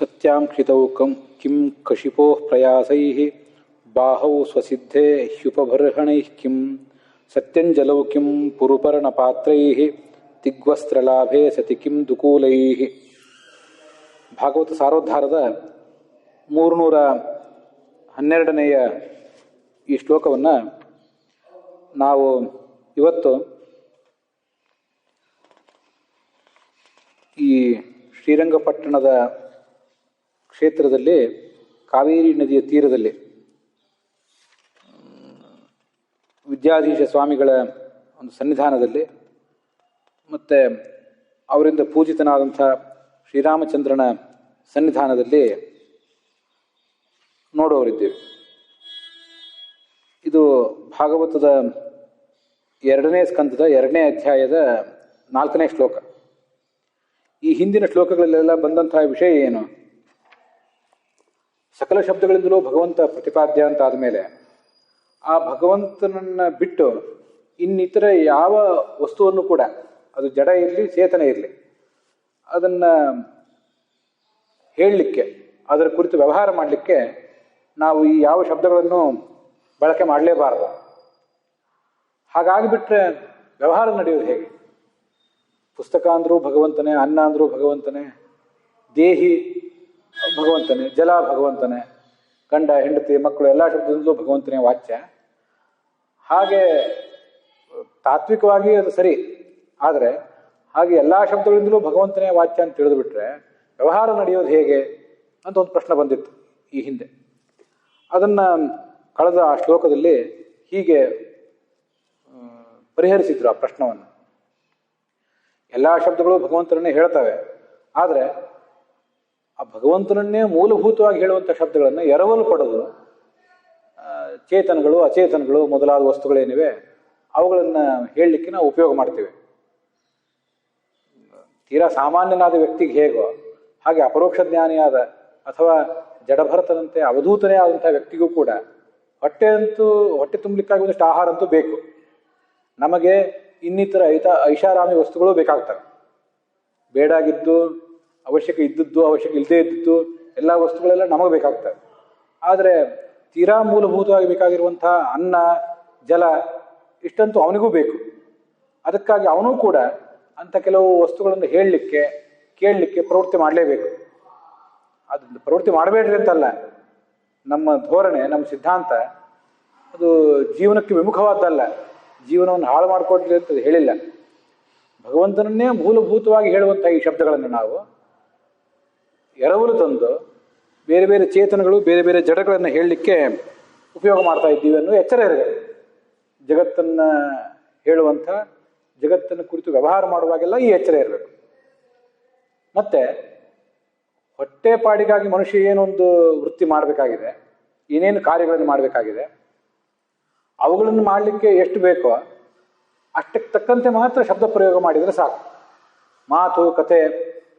ಸತ್ಯಾಂಕ್ಷಿತೌ ಕಿಂ ಕಶಿಪೋ ಪ್ರಯಾಸೈಃ ಬಾಹೌ ಸ್ವಸಿದ್ಧೇ ಹ್ಯುಪಬರ್ಹಣೈಃ ಕಿಂ ಸತ್ಯಂಜಲೌ ಕಿಂ ಪುರುಪರ್ಣಪಾತ್ರೈಃ ದಿಗ್ವಸ್ತ್ರಲಾಭೇ ಸತಿ ಕಿಂ ದುಕೂಲೈಃ. ಭಾಗವತ ಸಾರೋದ್ಧಾರದ 312ನೆಯ ಈ ಶ್ಲೋಕವನ್ನು ನಾವು ಇವತ್ತು ಈ ಶ್ರೀರಂಗಪಟ್ಟಣದ ಕ್ಷೇತ್ರದಲ್ಲಿ ಕಾವೇರಿ ನದಿಯ ತೀರದಲ್ಲಿ ವಿದ್ಯಾಧೀಶ ಸ್ವಾಮಿಗಳ ಒಂದು ಸನ್ನಿಧಾನದಲ್ಲಿ ಮತ್ತು ಅವರಿಂದ ಪೂಜಿತನಾದಂಥ ಶ್ರೀರಾಮಚಂದ್ರನ ಸನ್ನಿಧಾನದಲ್ಲಿ ನೋಡೋರಿದ್ದೇವೆ. ಇದು ಭಾಗವತದ 2ನೇ ಸ್ಕಂದದ 2ನೇ ಅಧ್ಯಾಯದ 4ನೇ ಶ್ಲೋಕ. ಈ ಹಿಂದಿನ ಶ್ಲೋಕಗಳಲ್ಲೆಲ್ಲ ಬಂದಂತಹ ವಿಷಯ ಏನು? ಸಕಲ ಶಬ್ದಗಳಿಂದಲೂ ಭಗವಂತ ಪ್ರತಿಪಾದ್ಯ ಅಂತ ಆದಮೇಲೆ ಆ ಭಗವಂತನನ್ನು ಬಿಟ್ಟು ಇನ್ನಿತರ ಯಾವ ವಸ್ತುವನ್ನು ಕೂಡ, ಅದು ಜಡ ಇರಲಿ ಚೇತನ ಇರಲಿ, ಅದನ್ನು ಹೇಳಲಿಕ್ಕೆ, ಅದರ ಕುರಿತು ವ್ಯವಹಾರ ಮಾಡಲಿಕ್ಕೆ ನಾವು ಈ ಯಾವ ಶಬ್ದಗಳನ್ನು ಬಳಕೆ ಮಾಡಲೇಬಾರದು. ಹಾಗಾಗಿಬಿಟ್ರೆ ವ್ಯವಹಾರ ನಡೆಯೋದು ಹೇಗೆ? ಪುಸ್ತಕ ಅಂದರೂ ಭಗವಂತನೇ, ಅನ್ನ ಅಂದರೂ ಭಗವಂತನೇ, ದೇಹಿ ಭಗವಂತನೇ, ಜಲ ಭಗವಂತನೇ, ಗಂಡ ಹೆಂಡತಿ ಮಕ್ಕಳು ಎಲ್ಲ ಶಬ್ದದಿಂದಲೂ ಭಗವಂತನೇ ವಾಚ್ಯ. ಹಾಗೆ ತಾತ್ವಿಕವಾಗಿ ಅದು ಸರಿ, ಆದರೆ ಹಾಗೆ ಎಲ್ಲ ಶಬ್ದಗಳಿಂದಲೂ ಭಗವಂತನೇ ವಾಚ್ಯ ಅಂತ ತಿಳಿದುಬಿಟ್ರೆ ವ್ಯವಹಾರ ನಡೆಯೋದು ಹೇಗೆ ಅಂತ ಒಂದು ಪ್ರಶ್ನೆ ಬಂದಿತ್ತು ಈ ಹಿಂದೆ. ಅದನ್ನು ಕಳೆದ ಆ ಶ್ಲೋಕದಲ್ಲಿ ಹೀಗೆ ಪರಿಹರಿಸಿದ್ರು ಆ ಪ್ರಶ್ನವನ್ನು. ಎಲ್ಲ ಶಬ್ದಗಳು ಭಗವಂತನನ್ನೇ ಹೇಳ್ತವೆ, ಆದರೆ ಆ ಭಗವಂತನನ್ನೇ ಮೂಲಭೂತವಾಗಿ ಹೇಳುವಂಥ ಶಬ್ದಗಳನ್ನು ಎರವಲು ಪಡೆದು ಚೇತನಗಳು ಅಚೇತನಗಳು ಮೊದಲಾದ ವಸ್ತುಗಳೇನಿವೆ ಅವುಗಳನ್ನು ಹೇಳಲಿಕ್ಕೆ ನಾವು ಉಪಯೋಗ ಮಾಡ್ತೇವೆ. ತೀರಾ ಸಾಮಾನ್ಯನಾದ ವ್ಯಕ್ತಿಗೆ ಹೇಗೋ ಹಾಗೆ ಅಪರೋಕ್ಷ ಜ್ಞಾನಿಯಾದ ಅಥವಾ ಜಡಭರತನಂತೆ ಅವಧೂತನೇ ಆದಂಥ ವ್ಯಕ್ತಿಗೂ ಕೂಡ ಹೊಟ್ಟೆ ತುಂಬಲಿಕ್ಕಾಗಿ ಒಂದಿಷ್ಟು ಆಹಾರ ಅಂತೂ ಬೇಕು. ನಮಗೆ ಇನ್ನಿತರ ಐಷಾರಾಮಿ ವಸ್ತುಗಳು ಬೇಕಾಗ್ತವೆ. ಬೇಡಾಗಿದ್ದು, ಅವಶ್ಯಕ ಇದ್ದದ್ದು, ಅವಶ್ಯಕ ಇಲ್ಲದೇ ಇದ್ದದ್ದು ಎಲ್ಲ ವಸ್ತುಗಳೆಲ್ಲ ನಮಗೆ ಬೇಕಾಗ್ತವೆ. ಆದರೆ ತೀರಾ ಮೂಲಭೂತವಾಗಿ ಬೇಕಾಗಿರುವಂಥ ಅನ್ನ ಜಲ ಇಷ್ಟಂತೂ ಅವನಿಗೂ ಬೇಕು. ಅದಕ್ಕಾಗಿ ಅವನೂ ಕೂಡ ಅಂಥ ಕೆಲವು ವಸ್ತುಗಳನ್ನು ಹೇಳಲಿಕ್ಕೆ ಕೇಳಲಿಕ್ಕೆ ಪ್ರವೃತ್ತಿ ಮಾಡಲೇಬೇಕು. ಅದರಿಂದ ಪ್ರವೃತ್ತಿ ಮಾಡಬೇಡ್ರಿ ಅಂತಲ್ಲ, ನಮ್ಮ ಧೋರಣೆ, ನಮ್ಮ ಸಿದ್ಧಾಂತ ಅದು ಜೀವನಕ್ಕೆ ವಿಮುಖವಾದ್ದಲ್ಲ, ಜೀವನವನ್ನು ಹಾಳು ಮಾಡಿಕೊಡ್ಲಿ ಅಂತ ಹೇಳಿಲ್ಲ. ಭಗವಂತನನ್ನೇ ಮೂಲಭೂತವಾಗಿ ಹೇಳುವಂಥ ಈ ಶಬ್ದಗಳನ್ನು ನಾವು ಎರವಲು ತಂದು ಬೇರೆ ಬೇರೆ ಚೇತನಗಳು ಬೇರೆ ಬೇರೆ ಜಡಗಳನ್ನು ಹೇಳಲಿಕ್ಕೆ ಉಪಯೋಗ ಮಾಡ್ತಾ ಇದ್ದೀವಿ ಅನ್ನೋ ಎಚ್ಚರ ಇರಬೇಕು. ಜಗತ್ತನ್ನು ಹೇಳುವಂಥ, ಜಗತ್ತನ್ನು ಕುರಿತು ವ್ಯವಹಾರ ಮಾಡುವಾಗೆಲ್ಲ ಈ ಎಚ್ಚರ ಇರಬೇಕು. ಮತ್ತೆ ಹೊಟ್ಟೆಪಾಡಿಗಾಗಿ ಮನುಷ್ಯ ಏನೊಂದು ವೃತ್ತಿ ಮಾಡಬೇಕಾಗಿದೆ, ಏನೇನು ಕಾರ್ಯಗಳನ್ನು ಮಾಡಬೇಕಾಗಿದೆ, ಅವುಗಳನ್ನು ಮಾಡಲಿಕ್ಕೆ ಎಷ್ಟು ಬೇಕೋ ಅಷ್ಟಕ್ಕೆ ತಕ್ಕಂತೆ ಮಾತ್ರ ಶಬ್ದ ಪ್ರಯೋಗ ಮಾಡಿದರೆ ಸಾಕು. ಮಾತು ಕತೆ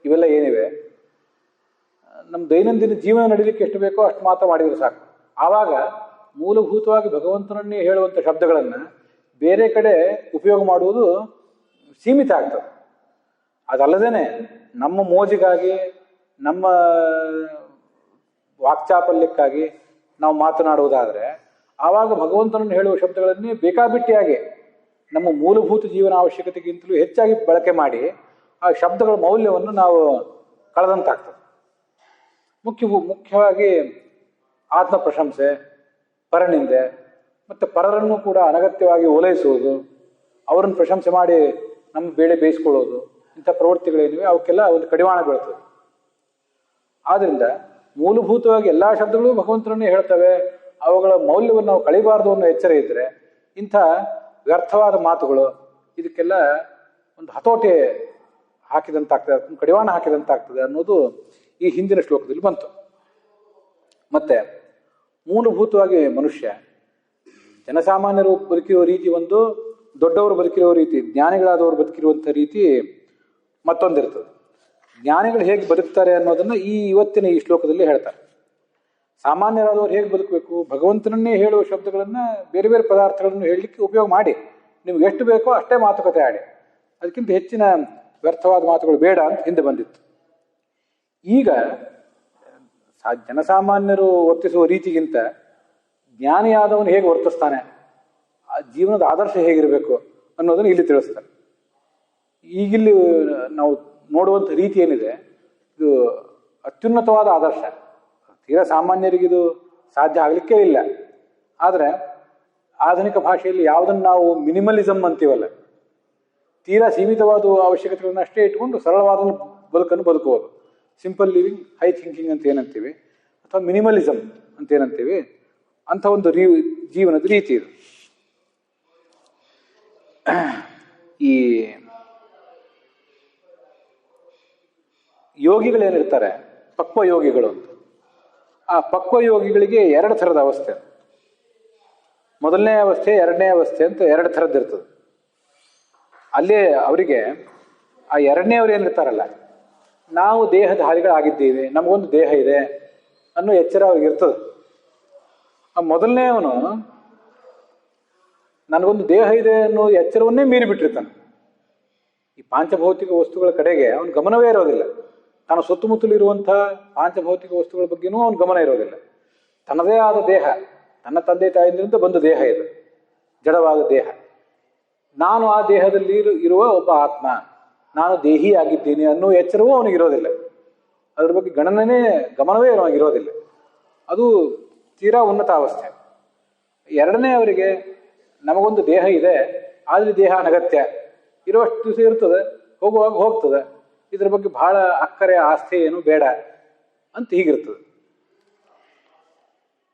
ಇವೆಲ್ಲ ಏನಿವೆ ನಮ್ಮ ದೈನಂದಿನ ಜೀವನ ನಡೀಲಿಕ್ಕೆ ಎಷ್ಟು ಬೇಕೋ ಅಷ್ಟು ಮಾತ್ರ ಮಾಡಿದರೆ ಸಾಕು. ಆವಾಗ ಮೂಲಭೂತವಾಗಿ ಭಗವಂತನನ್ನೇ ಹೇಳುವಂಥ ಶಬ್ದಗಳನ್ನು ಬೇರೆ ಕಡೆ ಉಪಯೋಗ ಮಾಡುವುದು ಸೀಮಿತ ಆಗ್ತದೆ. ಅದಲ್ಲದೇ ನಮ್ಮ ಮೋಜಿಗಾಗಿ, ನಮ್ಮ ವಾಕ್ಚಾಪಲ್ಯಕ್ಕಾಗಿ ನಾವು ಮಾತನಾಡುವುದಾದರೆ ಆವಾಗ ಭಗವಂತನನ್ನು ಹೇಳುವ ಶಬ್ದಗಳನ್ನೇ ಬೇಕಾಬಿಟ್ಟಿಯಾಗಿ ನಮ್ಮ ಮೂಲಭೂತ ಜೀವನ ಅವಶ್ಯಕತೆಗಿಂತಲೂ ಹೆಚ್ಚಾಗಿ ಬಳಕೆ ಮಾಡಿ ಆ ಶಬ್ದಗಳ ಮೌಲ್ಯವನ್ನು ನಾವು ಕಳೆದಂತಾಗ್ತದೆ. ಮುಖ್ಯವಾಗಿ ಆತ್ಮ ಪ್ರಶಂಸೆ, ಪರನಿಂದೆ ಮತ್ತು ಪರರನ್ನು ಕೂಡ ಅನಗತ್ಯವಾಗಿ ಓಲೈಸುವುದು, ಅವರನ್ನು ಪ್ರಶಂಸೆ ಮಾಡಿ ನಮ್ಮ ಬೇಳೆ ಬೇಯಿಸ್ಕೊಳ್ಳೋದು, ಇಂಥ ಪ್ರವೃತ್ತಿಗಳೇನಿವೆ ಅವಕ್ಕೆಲ್ಲ ಒಂದು ಕಡಿವಾಣ ಬೀಳ್ತದೆ. ಆದ್ದರಿಂದ ಮೂಲಭೂತವಾಗಿ ಎಲ್ಲ ಶಬ್ದಗಳು ಭಗವಂತನನ್ನೇ ಹೇಳ್ತವೆ, ಅವುಗಳ ಮೌಲ್ಯವನ್ನು ನಾವು ಕಳಿಬಾರ್ದು ಅನ್ನೋ ಎಚ್ಚರ ಇದ್ದರೆ ಇಂಥ ವ್ಯರ್ಥವಾದ ಮಾತುಗಳು ಇದಕ್ಕೆಲ್ಲ ಒಂದು ಹತೋಟೆ ಹಾಕಿದಂತಾಗ್ತದೆ, ಕಡಿವಾಣ ಹಾಕಿದಂತಾಗ್ತದೆ ಅನ್ನೋದು ಈ ಹಿಂದಿನ ಶ್ಲೋಕದಲ್ಲಿ ಬಂತು. ಮತ್ತೆ ಮೂಲಭೂತವಾಗಿ ಮನುಷ್ಯ ಜನಸಾಮಾನ್ಯರು ಬದುಕಿರೋ ರೀತಿ ಒಂದು, ದೊಡ್ಡವರು ಬದುಕಿರೋ ರೀತಿ, ಜ್ಞಾನಿಗಳಾದವರು ಬದುಕಿರುವಂಥ ರೀತಿ ಮತ್ತೊಂದಿರ್ತದೆ. ಜ್ಞಾನಿಗಳು ಹೇಗೆ ಬದುಕ್ತಾರೆ ಅನ್ನೋದನ್ನು ಇವತ್ತಿನ ಈ ಶ್ಲೋಕದಲ್ಲಿ ಹೇಳ್ತಾರೆ. ಸಾಮಾನ್ಯರಾದವರು ಹೇಗೆ ಬದುಕಬೇಕು, ಭಗವಂತನನ್ನೇ ಹೇಳುವ ಶಬ್ದಗಳನ್ನು ಬೇರೆ ಬೇರೆ ಪದಾರ್ಥಗಳನ್ನು ಹೇಳಲಿಕ್ಕೆ ಉಪಯೋಗ ಮಾಡಿ, ನಿಮ್ಗೆ ಎಷ್ಟು ಬೇಕೋ ಅಷ್ಟೇ ಮಾತುಕತೆ ಆಡಿ, ಅದಕ್ಕಿಂತ ಹೆಚ್ಚಿನ ವ್ಯರ್ಥವಾದ ಮಾತುಗಳು ಬೇಡ ಅಂತ ಹಿಂದೆ ಬಂದಿತ್ತು. ಈಗ ಜನಸಾಮಾನ್ಯರು ವರ್ತಿಸುವ ರೀತಿಗಿಂತ ಜ್ಞಾನಿಯಾದವನು ಹೇಗೆ ವರ್ತಿಸ್ತಾನೆ, ಆ ಜೀವನದ ಆದರ್ಶ ಹೇಗಿರಬೇಕು ಅನ್ನೋದನ್ನು ಇಲ್ಲಿ ತಿಳಿಸ್ತಾರೆ. ಈಗಿಲ್ಲಿ ನಾವು ನೋಡುವಂಥ ರೀತಿ ಏನಿದೆ ಇದು ಅತ್ಯುನ್ನತವಾದ ಆದರ್ಶ. ತೀರಾ ಸಾಮಾನ್ಯರಿಗಿದು ಸಾಧ್ಯ ಆಗಲಿಕ್ಕೇ ಇಲ್ಲ. ಆದರೆ ಆಧುನಿಕ ಭಾಷೆಯಲ್ಲಿ ಯಾವುದನ್ನು ನಾವು ಮಿನಿಮಲಿಸಮ್ ಅಂತೀವಲ್ಲ, ತೀರಾ ಸೀಮಿತವಾದ ಅವಶ್ಯಕತೆಗಳನ್ನ ಅಷ್ಟೇ ಇಟ್ಕೊಂಡು ಸರಳವಾದ ಬದುಕನ್ನು ಬದುಕುವುದು, ಸಿಂಪಲ್ ಲಿವಿಂಗ್ ಹೈ ಥಿಂಕಿಂಗ್ ಅಂತ ಏನಂತೀವಿ, ಅಥವಾ ಮಿನಿಮಲಿಸಮ್ ಅಂತ ಏನಂತೀವಿ, ಅಂಥ ಒಂದು ಜೀವನದ ರೀತಿ ಇದು. ಈ ಯೋಗಿಗಳೇನಿರ್ತಾರೆ ಪಕ್ವ ಯೋಗಿಗಳು ಅಂತ, ಆ ಪಕ್ವ ಯೋಗಿಗಳಿಗೆ ಎರಡು ಥರದ ಅವಸ್ಥೆ, ಮೊದಲನೇ ಅವಸ್ಥೆ ಎರಡನೇ ಅವಸ್ಥೆ ಅಂತ ಎರಡು ಥರದ್ದಿರ್ತದೆ. ಅಲ್ಲೇ ಅವರಿಗೆ ಆ ಎರಡನೇವ್ರು ಏನಿರ್ತಾರಲ್ಲ, ನಾವು ದೇಹಧಾರಿಗಳಾಗಿದ್ದೀವಿ, ನಮಗೊಂದು ದೇಹ ಇದೆ ಅನ್ನೋ ಎಚ್ಚರ ಅವ್ರಿಗೆ ಇರ್ತದೆ. ಆ ಮೊದಲನೇವನು ನನಗೊಂದು ದೇಹ ಇದೆ ಅನ್ನೋ ಎಚ್ಚರವನ್ನೇ ಮೀರಿಬಿಟ್ಟಿರ್ತಾನೆ. ಈ ಪಾಂಚಭೌತಿಕ ವಸ್ತುಗಳ ಕಡೆಗೆ ಅವನ ಗಮನವೇ ಇರೋದಿಲ್ಲ. ತಾನು ಸುತ್ತಮುತ್ತಲಿರುವಂಥ ಪಾಂಚಭೌತಿಕ ವಸ್ತುಗಳ ಬಗ್ಗೆನೂ ಅವನ ಗಮನ ಇರೋದಿಲ್ಲ. ತನ್ನದೇ ಆದ ದೇಹ, ನನ್ನ ತಂದೆ ತಾಯಿಯಿಂದ ಬಂದ ದೇಹ ಇದು, ಜಡವಾದ ದೇಹ. ನಾನು ಆ ದೇಹದಲ್ಲಿ ಇರುವ ಒಬ್ಬ ಆತ್ಮ, ನಾನು ದೇಹಿ ಆಗಿದ್ದೀನಿ ಅನ್ನೋ ಎಚ್ಚರವೂ ಅವನಿಗಿರೋದಿಲ್ಲ. ಅದ್ರ ಬಗ್ಗೆ ಗಮನವೇ ಅವನಿಗಿರೋದಿಲ್ಲ. ಅದು ತೀರಾ ಉನ್ನತ ಅವಸ್ಥೆ. ಎರಡನೇ ಅವರಿಗೆ ನಮಗೊಂದು ದೇಹ ಇದೆ, ಆದರೆ ದೇಹ ಅನಗತ್ಯ, ಇರುವಷ್ಟು ದಿವಸ ಇರ್ತದೆ, ಹೋಗುವಾಗ ಹೋಗ್ತದೆ, ಇದ್ರ ಬಗ್ಗೆ ಬಹಳ ಅಕ್ಕರೆ ಆಸ್ಥೆ ಏನು ಬೇಡ ಅಂತ ಹೀಗಿರ್ತದೆ.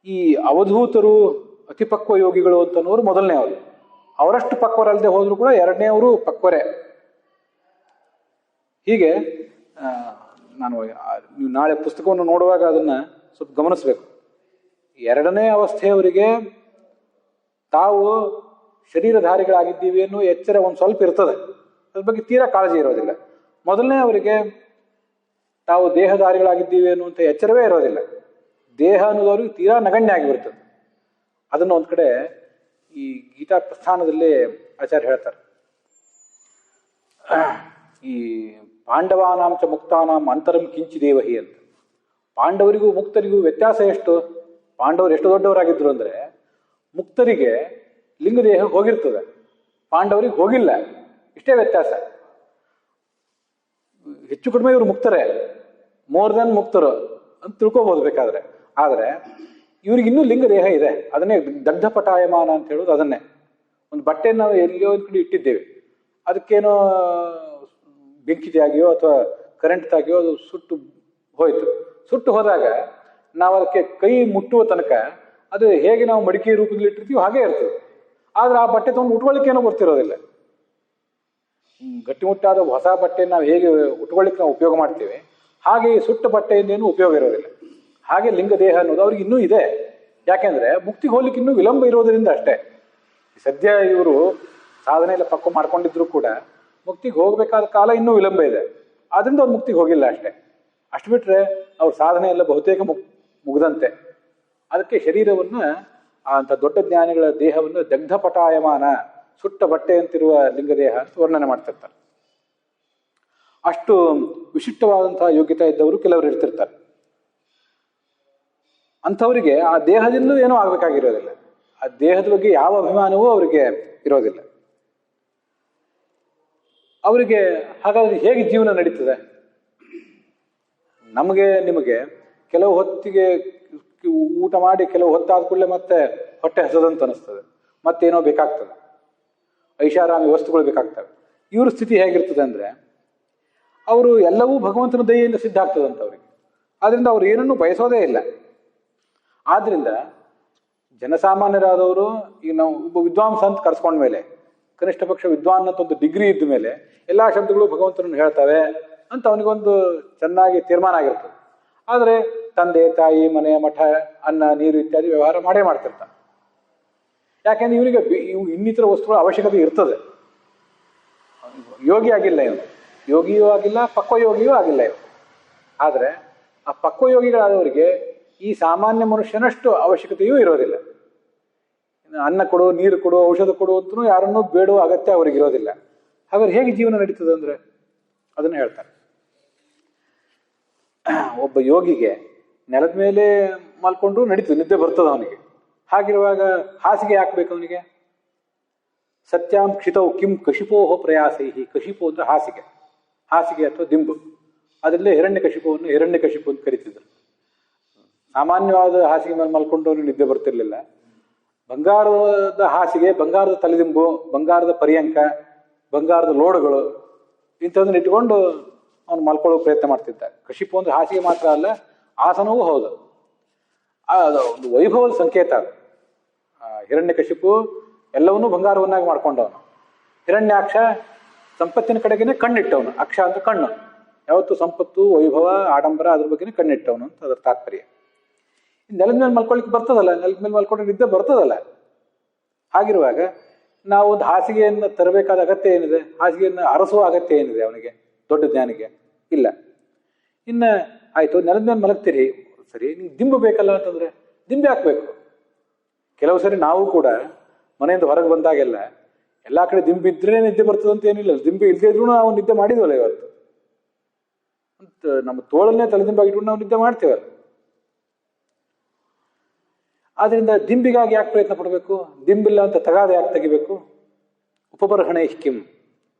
ಈ ಅವಧೂತರು ಅತಿಪಕ್ವ ಯೋಗಿಗಳು ಅಂತನೋರು ಮೊದಲನೇ ಅವರು. ಅವರಷ್ಟು ಪಕ್ವರಲ್ಲದೆ ಹೋದ್ರು ಕೂಡ ಎರಡನೇವರು ಪಕ್ವರೇ. ಹೀಗೆ ನೀವು ನಾಳೆ ಪುಸ್ತಕವನ್ನು ನೋಡುವಾಗ ಅದನ್ನ ಸ್ವಲ್ಪ ಗಮನಿಸ್ಬೇಕು. ಎರಡನೇ ಅವಸ್ಥೆಯವರಿಗೆ ತಾವು ಶರೀರಧಾರಿಗಳಾಗಿದ್ದೀವಿ ಅನ್ನೋ ಎಚ್ಚರ ಒಂದು ಸ್ವಲ್ಪ ಇರ್ತದೆ, ಅದ್ರ ಬಗ್ಗೆ ತೀರಾ ಕಾಳಜಿ ಇರೋದಿಲ್ಲ. ಮೊದಲನೇ ಅವರಿಗೆ ತಾವು ದೇಹಧಾರಿಗಳಾಗಿದ್ದೀವಿ ಅನ್ನುವಂಥ ಎಚ್ಚರವೇ ಇರೋದಿಲ್ಲ. ದೇಹ ಅನ್ನೋದವ್ರಿಗೆ ತೀರಾ ನಗಣ್ಯ ಆಗಿಬಿಡ್ತದೆ. ಅದನ್ನು ಒಂದು ಕಡೆ ಈ ಗೀತಾ ಪ್ರಸ್ಥಾನದಲ್ಲಿ ಆಚಾರ್ಯ ಹೇಳ್ತಾರೆ, ಈ ಪಾಂಡವಾನಾಂಚ ಮುಕ್ತಾನಾಂ ಅಂತರಂ ಕಿಂಚಿ ದೇವಹಿ ಅಂತ. ಪಾಂಡವರಿಗೂ ಮುಕ್ತರಿಗೂ ವ್ಯತ್ಯಾಸ ಎಷ್ಟು? ಪಾಂಡವರು ಎಷ್ಟು ದೊಡ್ಡವರಾಗಿದ್ರು ಅಂದರೆ, ಮುಕ್ತರಿಗೆ ಲಿಂಗದೇಹ ಹೋಗಿರ್ತದೆ, ಪಾಂಡವರಿಗೆ ಹೋಗಿಲ್ಲ, ಇಷ್ಟೇ ವ್ಯತ್ಯಾಸ. ಹೆಚ್ಚು ಕಡಿಮೆ ಇವರು ಮುಕ್ತರೇ, ಮೋರ್ ದನ್ ಮುಕ್ತರು ಅಂತ ತಿಳ್ಕೊಬೋದು ಬೇಕಾದ್ರೆ. ಆದರೆ ಇವ್ರಿಗೆ ಇನ್ನೂ ಲಿಂಗ ದೇಹ ಇದೆ. ಅದನ್ನೇ ದಗ್ಧಪಟಾಯಮಾನ ಅಂತ ಹೇಳೋದು ಅದನ್ನೇ. ಒಂದು ಬಟ್ಟೆಯನ್ನು ನಾವು ಎಲ್ಲಿಯೋ ಒಂದು ಕಡೆ ಇಟ್ಟಿದ್ದೇವೆ, ಅದಕ್ಕೇನೋ ಬೆಂಕಿ ತಾಗಿಯೋ ಅಥವಾ ಕರೆಂಟ್ ತಾಗಿಯೋ ಅದು ಸುಟ್ಟು ಹೋಯ್ತು. ಸುಟ್ಟು ಹೋದಾಗ ನಾವು ಅದಕ್ಕೆ ಕೈ ಮುಟ್ಟುವ ತನಕ ಅದು ಹೇಗೆ ನಾವು ಮಡಿಕೆ ರೂಪದಲ್ಲಿ ಇಟ್ಟಿರ್ತೀವಿ ಹಾಗೇ ಇರ್ತದೆ. ಆದ್ರೆ ಆ ಬಟ್ಟೆ ತೊಗೊಂಡು ಉಟ್ಕೊಳ್ಳಿಕ್ಕೇನೋ ಗೊತ್ತಿರೋದಿಲ್ಲ. ಗಟ್ಟಿಮುಟ್ಟಾದ ಹೊಸ ಬಟ್ಟೆಯನ್ನು ನಾವು ಹೇಗೆ ಉಟ್ಕೊಳ್ಳಿಕ್ಕೆ ನಾವು ಉಪಯೋಗ ಮಾಡ್ತೀವಿ, ಹಾಗೆ ಈ ಸುಟ್ಟ ಬಟ್ಟೆಯಿಂದೇನು ಉಪಯೋಗ ಇರೋದಿಲ್ಲ. ಹಾಗೆ ಲಿಂಗದೇಹ ಅನ್ನೋದು ಅವ್ರಿಗೆ ಇನ್ನೂ ಇದೆ. ಯಾಕೆಂದ್ರೆ ಮುಕ್ತಿಗೆ ಹೋಗ್ಲಿಕ್ಕೆ ಇನ್ನೂ ವಿಳಂಬ ಇರೋದರಿಂದ ಅಷ್ಟೇ. ಸದ್ಯ ಇವರು ಸಾಧನೆ ಎಲ್ಲ ಪಕ್ವ ಮಾಡ್ಕೊಂಡಿದ್ರು ಕೂಡ ಮುಕ್ತಿಗೆ ಹೋಗ್ಬೇಕಾದ ಕಾಲ ಇನ್ನೂ ವಿಳಂಬ ಇದೆ. ಆದ್ರಿಂದ ಅವ್ರು ಮುಕ್ತಿಗೆ ಹೋಗಿಲ್ಲ ಅಷ್ಟೇ. ಅಷ್ಟು ಬಿಟ್ರೆ ಅವ್ರ ಸಾಧನೆ ಎಲ್ಲ ಬಹುತೇಕ ಮುಗ್ದಂತೆ. ಅದಕ್ಕೆ ಶರೀರವನ್ನ ಅಂತ ದೊಡ್ಡ ಜ್ಞಾನಿಗಳ ದೇಹವನ್ನು ದಗ್ಧಪಟಾಯಮಾನ, ಸುಟ್ಟ ಬಟ್ಟೆ ಅಂತಿರುವ ಲಿಂಗದೇಹ ಅಂತ ವರ್ಣನೆ ಮಾಡ್ತಿರ್ತಾರೆ. ಅಷ್ಟು ವಿಶಿಷ್ಟವಾದಂತಹ ಯೋಗ್ಯತೆ ಇದ್ದವರು ಕೆಲವರು ಇರ್ತಿರ್ತಾರೆ. ಅಂಥವರಿಗೆ ಆ ದೇಹದಿಂದಲೂ ಏನೂ ಆಗ್ಬೇಕಾಗಿರೋದಿಲ್ಲ. ಆ ದೇಹದ ಬಗ್ಗೆ ಯಾವ ಅಭಿಮಾನವೂ ಅವರಿಗೆ ಇರೋದಿಲ್ಲ. ಅವರಿಗೆ ಹಾಗಾದ್ರೆ ಹೇಗೆ ಜೀವನ ನಡೀತದೆ? ನಮಗೆ ನಿಮಗೆ ಕೆಲವು ಹೊತ್ತಿಗೆ ಊಟ ಮಾಡಿ ಕೆಲವು ಹೊತ್ತಾದ ಕೂಡಲೇ ಮತ್ತೆ ಹೊಟ್ಟೆ ಹಸದಂತ ಅನಿಸ್ತದೆ, ಮತ್ತೇನೋ ಬೇಕಾಗ್ತದೆ, ಐಷಾರಾಮಿ ವಸ್ತುಗಳು ಬೇಕಾಗ್ತವೆ. ಇವ್ರ ಸ್ಥಿತಿ ಹೇಗಿರ್ತದೆ ಅಂದ್ರೆ, ಅವರು ಎಲ್ಲವೂ ಭಗವಂತನ ದಯೆಯಿಂದ ಸಿದ್ಧ ಆಗ್ತದಂತ ಅವ್ರಿಗೆ. ಆದ್ರಿಂದ ಅವ್ರು ಏನನ್ನೂ ಬಯಸೋದೇ ಇಲ್ಲ. ಆದ್ರಿಂದ ಜನಸಾಮಾನ್ಯರಾದವರು, ಈಗ ನಾವು ಒಬ್ಬ ವಿದ್ವಾಂಸ ಅಂತ ಕರ್ಸ್ಕೊಂಡ್ಮೇಲೆ, ಕನಿಷ್ಠ ಪಕ್ಷ ವಿದ್ವಾನ್ ಅಂತ ಒಂದು ಡಿಗ್ರಿ ಇದ್ದ ಮೇಲೆ ಎಲ್ಲಾ ಶಬ್ದಗಳು ಭಗವಂತನನ್ನು ಹೇಳ್ತವೆ ಅಂತ ಅವನಿಗೊಂದು ಚೆನ್ನಾಗಿ ತೀರ್ಮಾನ ಆಗಿರ್ತದೆ. ಆದರೆ ತಂದೆ ತಾಯಿ ಮನೆ ಮಠ ಅನ್ನ ನೀರು ಇತ್ಯಾದಿ ವ್ಯವಹಾರ ಮಾಡೇ ಮಾಡ್ತಿರ್ತಾನೆ. ಯಾಕೆಂದ್ರೆ ಇವನಿಗೆ ಇನ್ನಿತರ ವಸ್ತುಗಳ ಅವಶ್ಯಕತೆ ಇರ್ತದೆ. ಯೋಗಿ ಆಗಿಲ್ಲ ಇವನು, ಯೋಗಿಯೂ ಆಗಿಲ್ಲ, ಪಕ್ವಯೋಗಿಯೂ ಆಗಿಲ್ಲ ಇವನು. ಆದರೆ ಆ ಪಕ್ವಯೋಗಿಗಳಾದವರಿಗೆ ಈ ಸಾಮಾನ್ಯ ಮನುಷ್ಯನಷ್ಟು ಅವಶ್ಯಕತೆಯೂ ಇರೋದಿಲ್ಲ. ಅನ್ನ ಕೊಡು, ನೀರು ಕೊಡು, ಔಷಧ ಕೊಡು ಅಂತಲೂ ಯಾರನ್ನೂ ಬೇಡುವ ಅಗತ್ಯ ಅವರಿಗಿರೋದಿಲ್ಲ. ಹಾಗಾದ್ರೆ ಹೇಗೆ ಜೀವನ ನಡೀತದೆ ಅಂದ್ರೆ ಅದನ್ನು ಹೇಳ್ತಾರೆ. ಒಬ್ಬ ಯೋಗಿಗೆ ನೆಲದ ಮೇಲೆ ಮಲ್ಕೊಂಡು ನಡೀತದೆ, ನಿದ್ದೆ ಬರ್ತದೆ ಅವನಿಗೆ. ಹಾಗಿರುವಾಗ ಹಾಸಿಗೆ ಹಾಕ್ಬೇಕು ಅವನಿಗೆ. ಸತ್ಯಾಂ ಕ್ಷಿತವು ಕಿಂ ಕಶಿಪೋಹ ಪ್ರಯಾಸೈಹಿ. ಕಶಿಪು ಅಂದ್ರೆ ಹಾಸಿಗೆ, ಹಾಸಿಗೆ ಅಥವಾ ದಿಂಬು. ಅದರಲ್ಲೇ ಹಿರಣ್ಯಕಶಿಪುವನ್ನು ಹಿರಣ್ಯಕಶಿಪು ಅಂತ ಕರಿತಿದ್ರು. ಸಾಮಾನ್ಯವಾದ ಹಾಸಿಗೆ ಮೇಲೆ ಮಲ್ಕೊಂಡು ಅವನಿಗೆ ನಿದ್ದೆ ಬರ್ತಿರ್ಲಿಲ್ಲ. ಬಂಗಾರದ ಹಾಸಿಗೆ, ಬಂಗಾರದ ತಲೆದಿಂಬು, ಬಂಗಾರದ ಪರ್ಯಂಕ, ಬಂಗಾರದ ಲೋಡುಗಳು ಇಂಥದನ್ನ ಇಟ್ಕೊಂಡು ಅವನು ಮಲ್ಕೊಳ್ಳೋ ಪ್ರಯತ್ನ ಮಾಡ್ತಿದ್ದ. ಕಶಿಪು ಅಂದ್ರೆ ಹಾಸಿಗೆ ಮಾತ್ರ ಅಲ್ಲ, ಆಸನವೂ ಹೌದು. ಅದು ಒಂದು ವೈಭವದ ಸಂಕೇತ ಅದು. ಹಿರಣ್ಯಕಶಿಪು ಎಲ್ಲವನ್ನೂ ಬಂಗಾರವನ್ನಾಗಿ ಮಾಡ್ಕೊಂಡವನು. ಹಿರಣ್ಯಾಕ್ಷ ಸಂಪತ್ತಿನ ಕಡೆಗೇನೆ ಕಣ್ಣಿಟ್ಟವನು. ಅಕ್ಷ ಅಂತ ಕಣ್ಣು, ಯಾವತ್ತು ಸಂಪತ್ತು, ವೈಭವ, ಆಡಂಬರ ಅದ್ರ ಬಗ್ಗೆನೇ ಕಣ್ಣಿಟ್ಟವನು ಅಂತ ಅದರ ತಾತ್ಪರ್ಯ. ನೆಲದ ಮೇಲೆ ಮಲ್ಕೊಳ್ಳಿಕ್ಕೆ ಬರ್ತದಲ್ಲ, ನೆಲದ ಮೇಲೆ ಮಲ್ಕೊಂಡ್ರೆ ನಿದ್ದೆ ಬರ್ತದಲ್ಲ. ಹಾಗಿರುವಾಗ ನಾವು ಒಂದು ಹಾಸಿಗೆಯನ್ನು ತರಬೇಕಾದ ಅಗತ್ಯ ಏನಿದೆ? ಹಾಸಿಗೆಯನ್ನು ಅರಸುವ ಅಗತ್ಯ ಏನಿದೆ ಅವನಿಗೆ, ದೊಡ್ಡ ಜ್ಞಾನಿಗೆ? ಇಲ್ಲ. ಇನ್ನು ಆಯ್ತು, ನೆಲದ ಮೇಲೆ ಮಲಗ್ತೀರಿ, ಸರಿ, ನಿಮ್ಗೆ ದಿಂಬು ಬೇಕಲ್ಲ ಅಂತಂದ್ರೆ ದಿಂಬೆ ಹಾಕ್ಬೇಕು. ಕೆಲವು ಸರಿ ನಾವು ಕೂಡ ಮನೆಯಿಂದ ಹೊರಗೆ ಬಂದಾಗೆಲ್ಲ ಎಲ್ಲಾ ಕಡೆ ದಿಂಬಿದ್ರೆ ನಿದ್ದೆ ಬರ್ತದೆ ಅಂತ ಏನಿಲ್ಲ. ದಿಂಬು ಇಲ್ಲದೆ ಇದ್ರೂ ನಾವು ನಿದ್ದೆ ಮಾಡಿದ್ವಲ್ಲ ಇವತ್ತು ಅಂತ. ನಮ್ಮ ತೋಳನ್ನೇ ತಲೆದಿಂಬಾಗಿಟ್ಕೊಂಡು ನಾವು ನಿದ್ದೆ ಮಾಡ್ತೇವಲ್ಲ. ಆದ್ರಿಂದ ದಿಂಬಿಗಾಗಿ ಯಾಕೆ ಪ್ರಯತ್ನ ಪಡಬೇಕು? ದಿಂಬಿಲ್ಲ ಅಂತ ತಗಾದೆ ಯಾಕೆ ತೆಗಿಬೇಕು? ಉಪಬರ್ಹಣೆ ಕಿಂ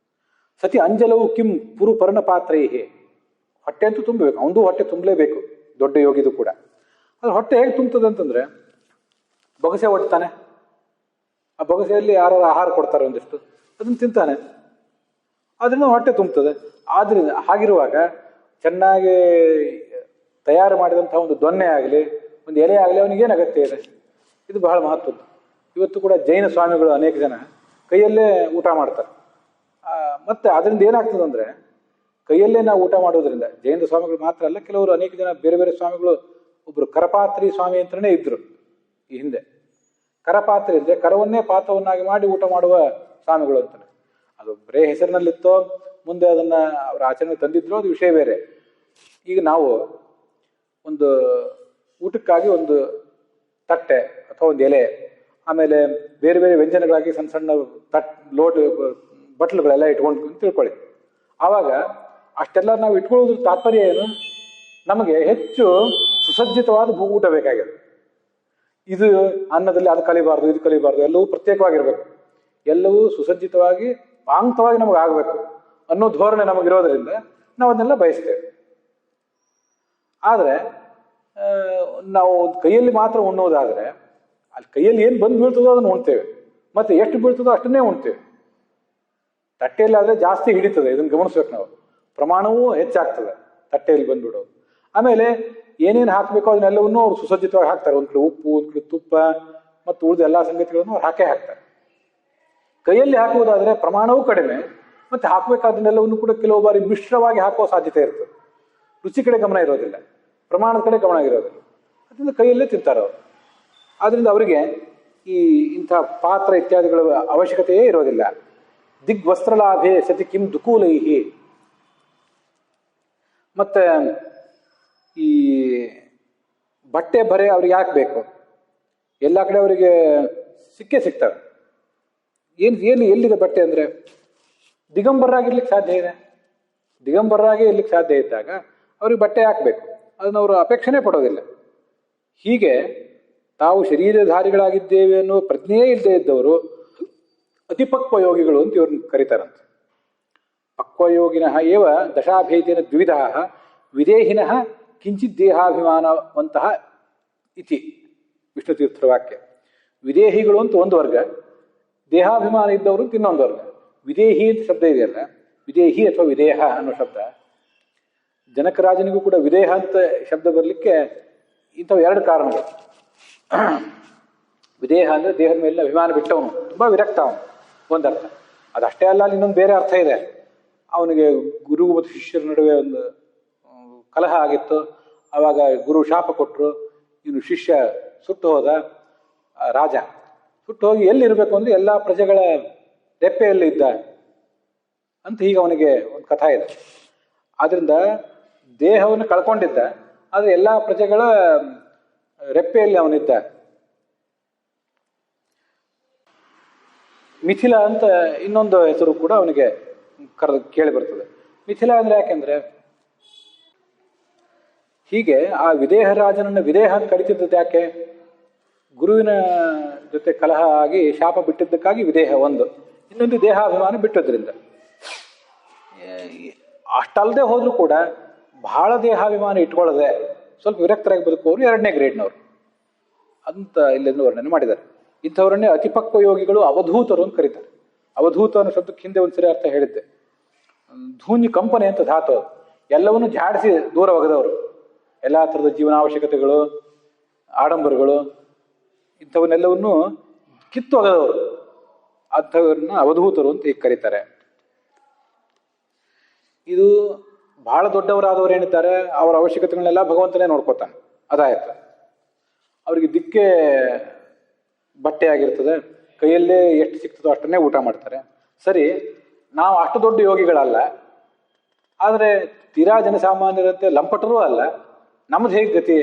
ಸತಿ ಅಂಜಲವು ಕಿಂ ಪುರು ಪರ್ಣ ಪಾತ್ರೈಹಿ. ಹೊಟ್ಟೆ ಅಂತೂ ತುಂಬಬೇಕು, ಅವನದು ಹೊಟ್ಟೆ ತುಂಬಲೇಬೇಕು, ದೊಡ್ಡ ಯೋಗಿದು ಕೂಡ. ಅದು ಹೊಟ್ಟೆ ಹೇಗೆ ತುಂಬ್ತದೆ ಅಂತಂದ್ರೆ, ಬೊಗಸೆ ಹೊಡ್ತಾನೆ, ಆ ಬೊಗಸೆಯಲ್ಲಿ ಯಾರು ಆಹಾರ ಕೊಡ್ತಾರೆ ಒಂದಿಷ್ಟು, ಅದನ್ನು ತಿಂತಾನೆ, ಅದರಿಂದ ಹೊಟ್ಟೆ ತುಂಬ್ತದೆ. ಆದ್ರಿಂದ ಹಾಗಿರುವಾಗ ಚೆನ್ನಾಗಿ ತಯಾರು ಮಾಡಿದಂತಹ ಒಂದು ದೊನ್ನೆ ಆಗಲಿ, ಒಂದು ಎಲೆ ಆಗಲಿ, ಅವನಿಗೇನು ಅಗತ್ಯ ಇದೆ? ಇದು ಬಹಳ ಮಹತ್ವದ್ದು. ಇವತ್ತು ಕೂಡ ಜೈನ ಸ್ವಾಮಿಗಳು ಅನೇಕ ಜನ ಕೈಯಲ್ಲೇ ಊಟ ಮಾಡ್ತಾರೆ. ಮತ್ತೆ ಅದರಿಂದ ಏನಾಗ್ತದೆ ಅಂದ್ರೆ, ಕೈಯಲ್ಲೇ ನಾವು ಊಟ ಮಾಡೋದ್ರಿಂದ, ಜೈನ ಸ್ವಾಮಿಗಳು ಮಾತ್ರ ಅಲ್ಲ, ಕೆಲವರು ಅನೇಕ ಜನ ಬೇರೆ ಬೇರೆ ಸ್ವಾಮಿಗಳು, ಒಬ್ರು ಕರಪಾತ್ರಿ ಸ್ವಾಮಿ ಅಂತಲೇ ಇದ್ರು ಈ ಹಿಂದೆ. ಕರಪಾತ್ರಿ ಅಂದ್ರೆ ಕರವನ್ನೇ ಪಾತ್ರವನ್ನಾಗಿ ಮಾಡಿ ಊಟ ಮಾಡುವ ಸ್ವಾಮಿಗಳು ಅಂತಾನೆ. ಅದು ಬರೇ ಹೆಸರಿನಲ್ಲಿತ್ತೋ, ಮುಂದೆ ಅದನ್ನ ಅವರ ಆಚರಣೆ ತಂದಿದ್ರು, ಅದು ವಿಷಯ ಬೇರೆ. ಈಗ ನಾವು ಒಂದು ಊಟಕ್ಕಾಗಿ ಒಂದು ತಟ್ಟೆ ಅಥವಾ ಒಂದು ಎಲೆ, ಆಮೇಲೆ ಬೇರೆ ಬೇರೆ ವ್ಯಂಜನಗಳಾಗಿ ಸಣ್ಣ ಸಣ್ಣ ಲೋಟ ಬಟ್ಲುಗಳೆಲ್ಲ ಇಟ್ಕೊಂಡು ತಿಳ್ಕೊಳ್ಳಿ. ಆವಾಗ ಅಷ್ಟೆಲ್ಲ ನಾವು ಇಟ್ಕೊಳ್ಳೋದ್ರ ತಾತ್ಪರ್ಯ ಏನು? ನಮಗೆ ಹೆಚ್ಚು ಸುಸಜ್ಜಿತವಾದ ಊಟ ಬೇಕಾಗಿದೆ. ಇದು ಅನ್ನದಲ್ಲಿ ಅದು ಕಲಿಬಾರ್ದು, ಇದು ಕಲಿಬಾರ್ದು, ಎಲ್ಲವೂ ಪ್ರತ್ಯೇಕವಾಗಿರ್ಬೇಕು, ಎಲ್ಲವೂ ಸುಸಜ್ಜಿತವಾಗಿ ಪಾಂಕ್ತವಾಗಿ ನಮಗೆ ಆಗಬೇಕು ಅನ್ನೋ ಧೋರಣೆ ನಮಗಿರೋದ್ರಿಂದ ನಾವು ಅದನ್ನೆಲ್ಲ ಬಯಸ್ತೇವೆ. ಆದರೆ ನಾವು ಕೈಯಲ್ಲಿ ಮಾತ್ರ ಉಣ್ಣೋದಾದ್ರೆ, ಅಲ್ಲಿ ಕೈಯಲ್ಲಿ ಏನು ಬಂದು ಬೀಳ್ತದೋ ಅದನ್ನು ಉಣ್ತೇವೆ, ಮತ್ತೆ ಎಷ್ಟು ಬೀಳ್ತದೋ ಅಷ್ಟನ್ನೇ ಉಣ್ತೇವೆ. ತಟ್ಟೆಯಲ್ಲಿ ಆದರೆ ಜಾಸ್ತಿ ಹಿಡಿತದೆ, ಇದನ್ನು ಗಮನಿಸ್ಬೇಕು ನಾವು. ಪ್ರಮಾಣವೂ ಹೆಚ್ಚಾಗ್ತದೆ ತಟ್ಟೆಯಲ್ಲಿ ಬಂದ್ಬಿಡೋದು. ಆಮೇಲೆ ಏನೇನು ಹಾಕಬೇಕೋ ಅದನ್ನೆಲ್ಲವನ್ನೂ ಅವ್ರು ಸುಸಜ್ಜಿತವಾಗಿ ಹಾಕ್ತಾರೆ. ಒಂದು ಕಡೆ ಉಪ್ಪು, ಒಂದು ಕಡೆ ತುಪ್ಪ, ಮತ್ತು ಉಳಿದ ಎಲ್ಲ ಸಂಗತಿಗಳನ್ನು ಅವ್ರು ಹಾಕೇ ಹಾಕ್ತಾರೆ. ಕೈಯಲ್ಲಿ ಹಾಕುವುದಾದ್ರೆ ಪ್ರಮಾಣವೂ ಕಡಿಮೆ, ಮತ್ತೆ ಹಾಕಬೇಕಾದನ್ನೆಲ್ಲವನ್ನು ಕೂಡ ಕೆಲವು ಬಾರಿ ಮಿಶ್ರವಾಗಿ ಹಾಕುವ ಸಾಧ್ಯತೆ ಇರ್ತದೆ. ರುಚಿ ಕಡೆ ಗಮನ ಇರೋದಿಲ್ಲ, ಪ್ರಮಾಣದ ಕಡೆ ಗಮನ ಇರೋದಿಲ್ಲ. ಅದರಿಂದ ಕೈಯಲ್ಲೇ ತಿಂತಾರೆ ಅವರು. ಆದ್ರಿಂದ ಅವರಿಗೆ ಈ ಇಂಥ ಪಾತ್ರ ಇತ್ಯಾದಿಗಳ ಅವಶ್ಯಕತೆಯೇ ಇರೋದಿಲ್ಲ. ದಿಗ್ವಸ್ತ್ರಲಾಭೆ ಸತಿ ಕಿಂ ದುಕೂಲೈಹಿ. ಮತ್ತೆ ಈ ಬಟ್ಟೆ ಬರೆ ಅವ್ರಿಗೆ ಯಾಕೆ ಬೇಕು? ಎಲ್ಲ ಕಡೆ ಅವರಿಗೆ ಸಿಕ್ಕೇ ಸಿಗ್ತವೆ. ಎಲ್ಲಿದೆ ಬಟ್ಟೆ ಅಂದ್ರೆ, ದಿಗಂಬರರಾಗಿರ್ಲಿಕ್ಕೆ ಸಾಧ್ಯ ಇದೆ. ದಿಗಂಬರರಾಗಿ ಇರ್ಲಿಕ್ಕೆ ಸಾಧ್ಯ ಇದ್ದಾಗ ಅವ್ರಿಗೆ ಬಟ್ಟೆ ಹಾಕ್ಬೇಕು, ಅದನ್ನು ಅವರು ಅಪೇಕ್ಷಣೆ ಪಡೋದಿಲ್ಲ. ಹೀಗೆ ತಾವು ಶರೀರಧಾರಿಗಳಾಗಿದ್ದೇವೆ ಅನ್ನೋ ಪ್ರಜ್ಞೆಯೇ ಇಲ್ಲದೆ ಇದ್ದವರು ಅತಿಪಕ್ವ ಯೋಗಿಗಳು ಅಂತ ಇವ್ರನ್ನ ಕರೀತಾರಂತೆ. ಪಕ್ವಯೋಗಿನಃ ಏವ ದಶಾಭೇದೇನ ದ್ವಿವಿಧ ವಿದೇಹಿನಃ ಕಿಂಚಿತ್ ದೇಹಾಭಿಮಾನವಂತಹ ಇತಿ ವಿಷ್ಣುತೀರ್ಥರ ವಾಕ್ಯ. ವಿದೇಹಿಗಳು ಅಂತ ಒಂದು ವರ್ಗ, ದೇಹಾಭಿಮಾನ ಇದ್ದವರು ಅಂತ ಇನ್ನೊಂದು ವರ್ಗ. ವಿದೇಹಿ ಅಂತ ಶಬ್ದ ಇದೆಯಲ್ಲ, ವಿದೇಹಿ ಅಥವಾ ವಿದೇಹ ಅನ್ನೋ ಶಬ್ದ, ಜನಕರಾಜನಿಗೂ ಕೂಡ ವಿದೇಹ ಅಂತ ಶಬ್ದ ಬರಲಿಕ್ಕೆ ಇಂಥವು ಎರಡು ಕಾರಣಗಳು. ವಿದೇಹ ಅಂದ್ರೆ ದೇಹದ ಮೇಲೆ ಅಭಿಮಾನ ಬಿಟ್ಟವನು, ತುಂಬಾ ವಿರಕ್ತ ಅವನು, ಒಂದರ್ಥ. ಅದಷ್ಟೇ ಅಲ್ಲ, ಅಲ್ಲಿ ಇನ್ನೊಂದು ಬೇರೆ ಅರ್ಥ ಇದೆ. ಅವನಿಗೆ ಗುರು ಮತ್ತು ಶಿಷ್ಯರ ನಡುವೆ ಒಂದು ಕಲಹ ಆಗಿತ್ತು. ಆವಾಗ ಗುರು ಶಾಪ ಕೊಟ್ಟರು, ಇನ್ನು ಶಿಷ್ಯ ಸುಟ್ಟು ಹೋದ. ರಾಜ ಸುಟ್ಟು ಹೋಗಿ ಎಲ್ಲಿರ್ಬೇಕು ಅಂದ್ರೆ ಎಲ್ಲ ಪ್ರಜೆಗಳ ರೆಪ್ಪೆಯಲ್ಲಿ ಇದ್ದ ಅಂತ ಹೀಗೆ ಅವನಿಗೆ ಒಂದು ಕಥಾ ಇದೆ. ಆದ್ರಿಂದ ದೇಹವನ್ನು ಕಳ್ಕೊಂಡಿದ್ದ, ಆದ್ರೆ ಎಲ್ಲಾ ಪ್ರಜೆಗಳ ರೆಪ್ಪೆಯಲ್ಲಿ ಅವನಿದ್ದ. ಮಿಥಿಲ ಅಂತ ಇನ್ನೊಂದು ಹೆಸರು ಕೂಡ ಅವನಿಗೆ ಕೇಳಿ ಬರ್ತದೆ. ಮಿಥಿಲ ಅಂದ್ರೆ ಯಾಕೆಂದ್ರೆ ಹೀಗೆ ಆ ವಿದೇಹ ರಾಜನನ್ನು ವಿದೇಹ ಅಂತ ಕರಿತಿದ್ದದ್ದು ಯಾಕೆ? ಗುರುವಿನ ಜೊತೆ ಕಲಹ ಆಗಿ ಶಾಪ ಬಿಟ್ಟಿದ್ದಕ್ಕಾಗಿ ವಿದೇಹ ಒಂದು, ಇನ್ನೊಂದು ದೇಹಾಭಿಮಾನ ಬಿಟ್ಟದ್ರಿಂದ. ಅಷ್ಟಲ್ಲದೆ ಹೋದ್ರೂ ಕೂಡ ಬಹಳ ದೇಹಾಭಿಮಾನ ಇಟ್ಕೊಳ್ಳದೆ ಸ್ವಲ್ಪ ವಿರಕ್ತರಾಗಿ ಬದುಕುವವರು 2ನೇ ಗ್ರೇಡ್ನವರು ಅಂತ ಇಲ್ಲಿಂದ ವರ್ಣನೆ ಮಾಡಿದ್ದಾರೆ. ಇಂಥವರನ್ನೇ ಅತಿಪಕ್ವ ಯೋಗಿಗಳು ಅವಧೂತರು ಅಂತ ಕರೀತಾರೆ. ಅವಧೂತ ಅನ್ನೋ ಶಬ್ದಕ್ಕೆ ಹಿಂದೆ ಒಂದ್ಸರಿ ಅರ್ಥ ಹೇಳಿದ್ದೆ. ಧೂನಿ ಕಂಪನೆ ಅಂತ ಧಾತು, ಎಲ್ಲವನ್ನೂ ಜಾಡಿಸಿ ದೂರ ಒಗೆದವರು. ಎಲ್ಲ ಥರದ ಜೀವನಾವಶ್ಯಕತೆಗಳು, ಆಡಂಬರಗಳು ಇಂಥವನ್ನೆಲ್ಲವನ್ನೂ ಕಿತ್ತು ಒಗೆದವರು. ಅಂಥವ್ರನ್ನ ಅವಧೂತರು ಅಂತ ಈಗ ಕರೀತಾರೆ. ಇದು ಬಹಳ ದೊಡ್ಡವರಾದವರು ಏನಿದ್ದಾರೆ ಅವರ ಅವಶ್ಯಕತೆಗಳನ್ನೆಲ್ಲ ಭಗವಂತನೇ ನೋಡ್ಕೋತಾನೆ, ಅದಾಯ್ತು. ಅವರಿಗೆ ದಿಕ್ಕೆ ಬಟ್ಟೆ ಆಗಿರ್ತದೆ, ಕೈಯಲ್ಲೇ ಎಷ್ಟು ಸಿಗ್ತದೋ ಅಷ್ಟನ್ನೇ ಊಟ ಮಾಡ್ತಾರೆ. ಸರಿ, ನಾವು ಅಷ್ಟು ದೊಡ್ಡ ಯೋಗಿಗಳಲ್ಲ, ಆದರೆ ತೀರಾ ಜನಸಾಮಾನ್ಯರಂತೆ ಲಂಪಟರೂ ಅಲ್ಲ, ನಮ್ದು ಹೇಗೆ ಗತಿ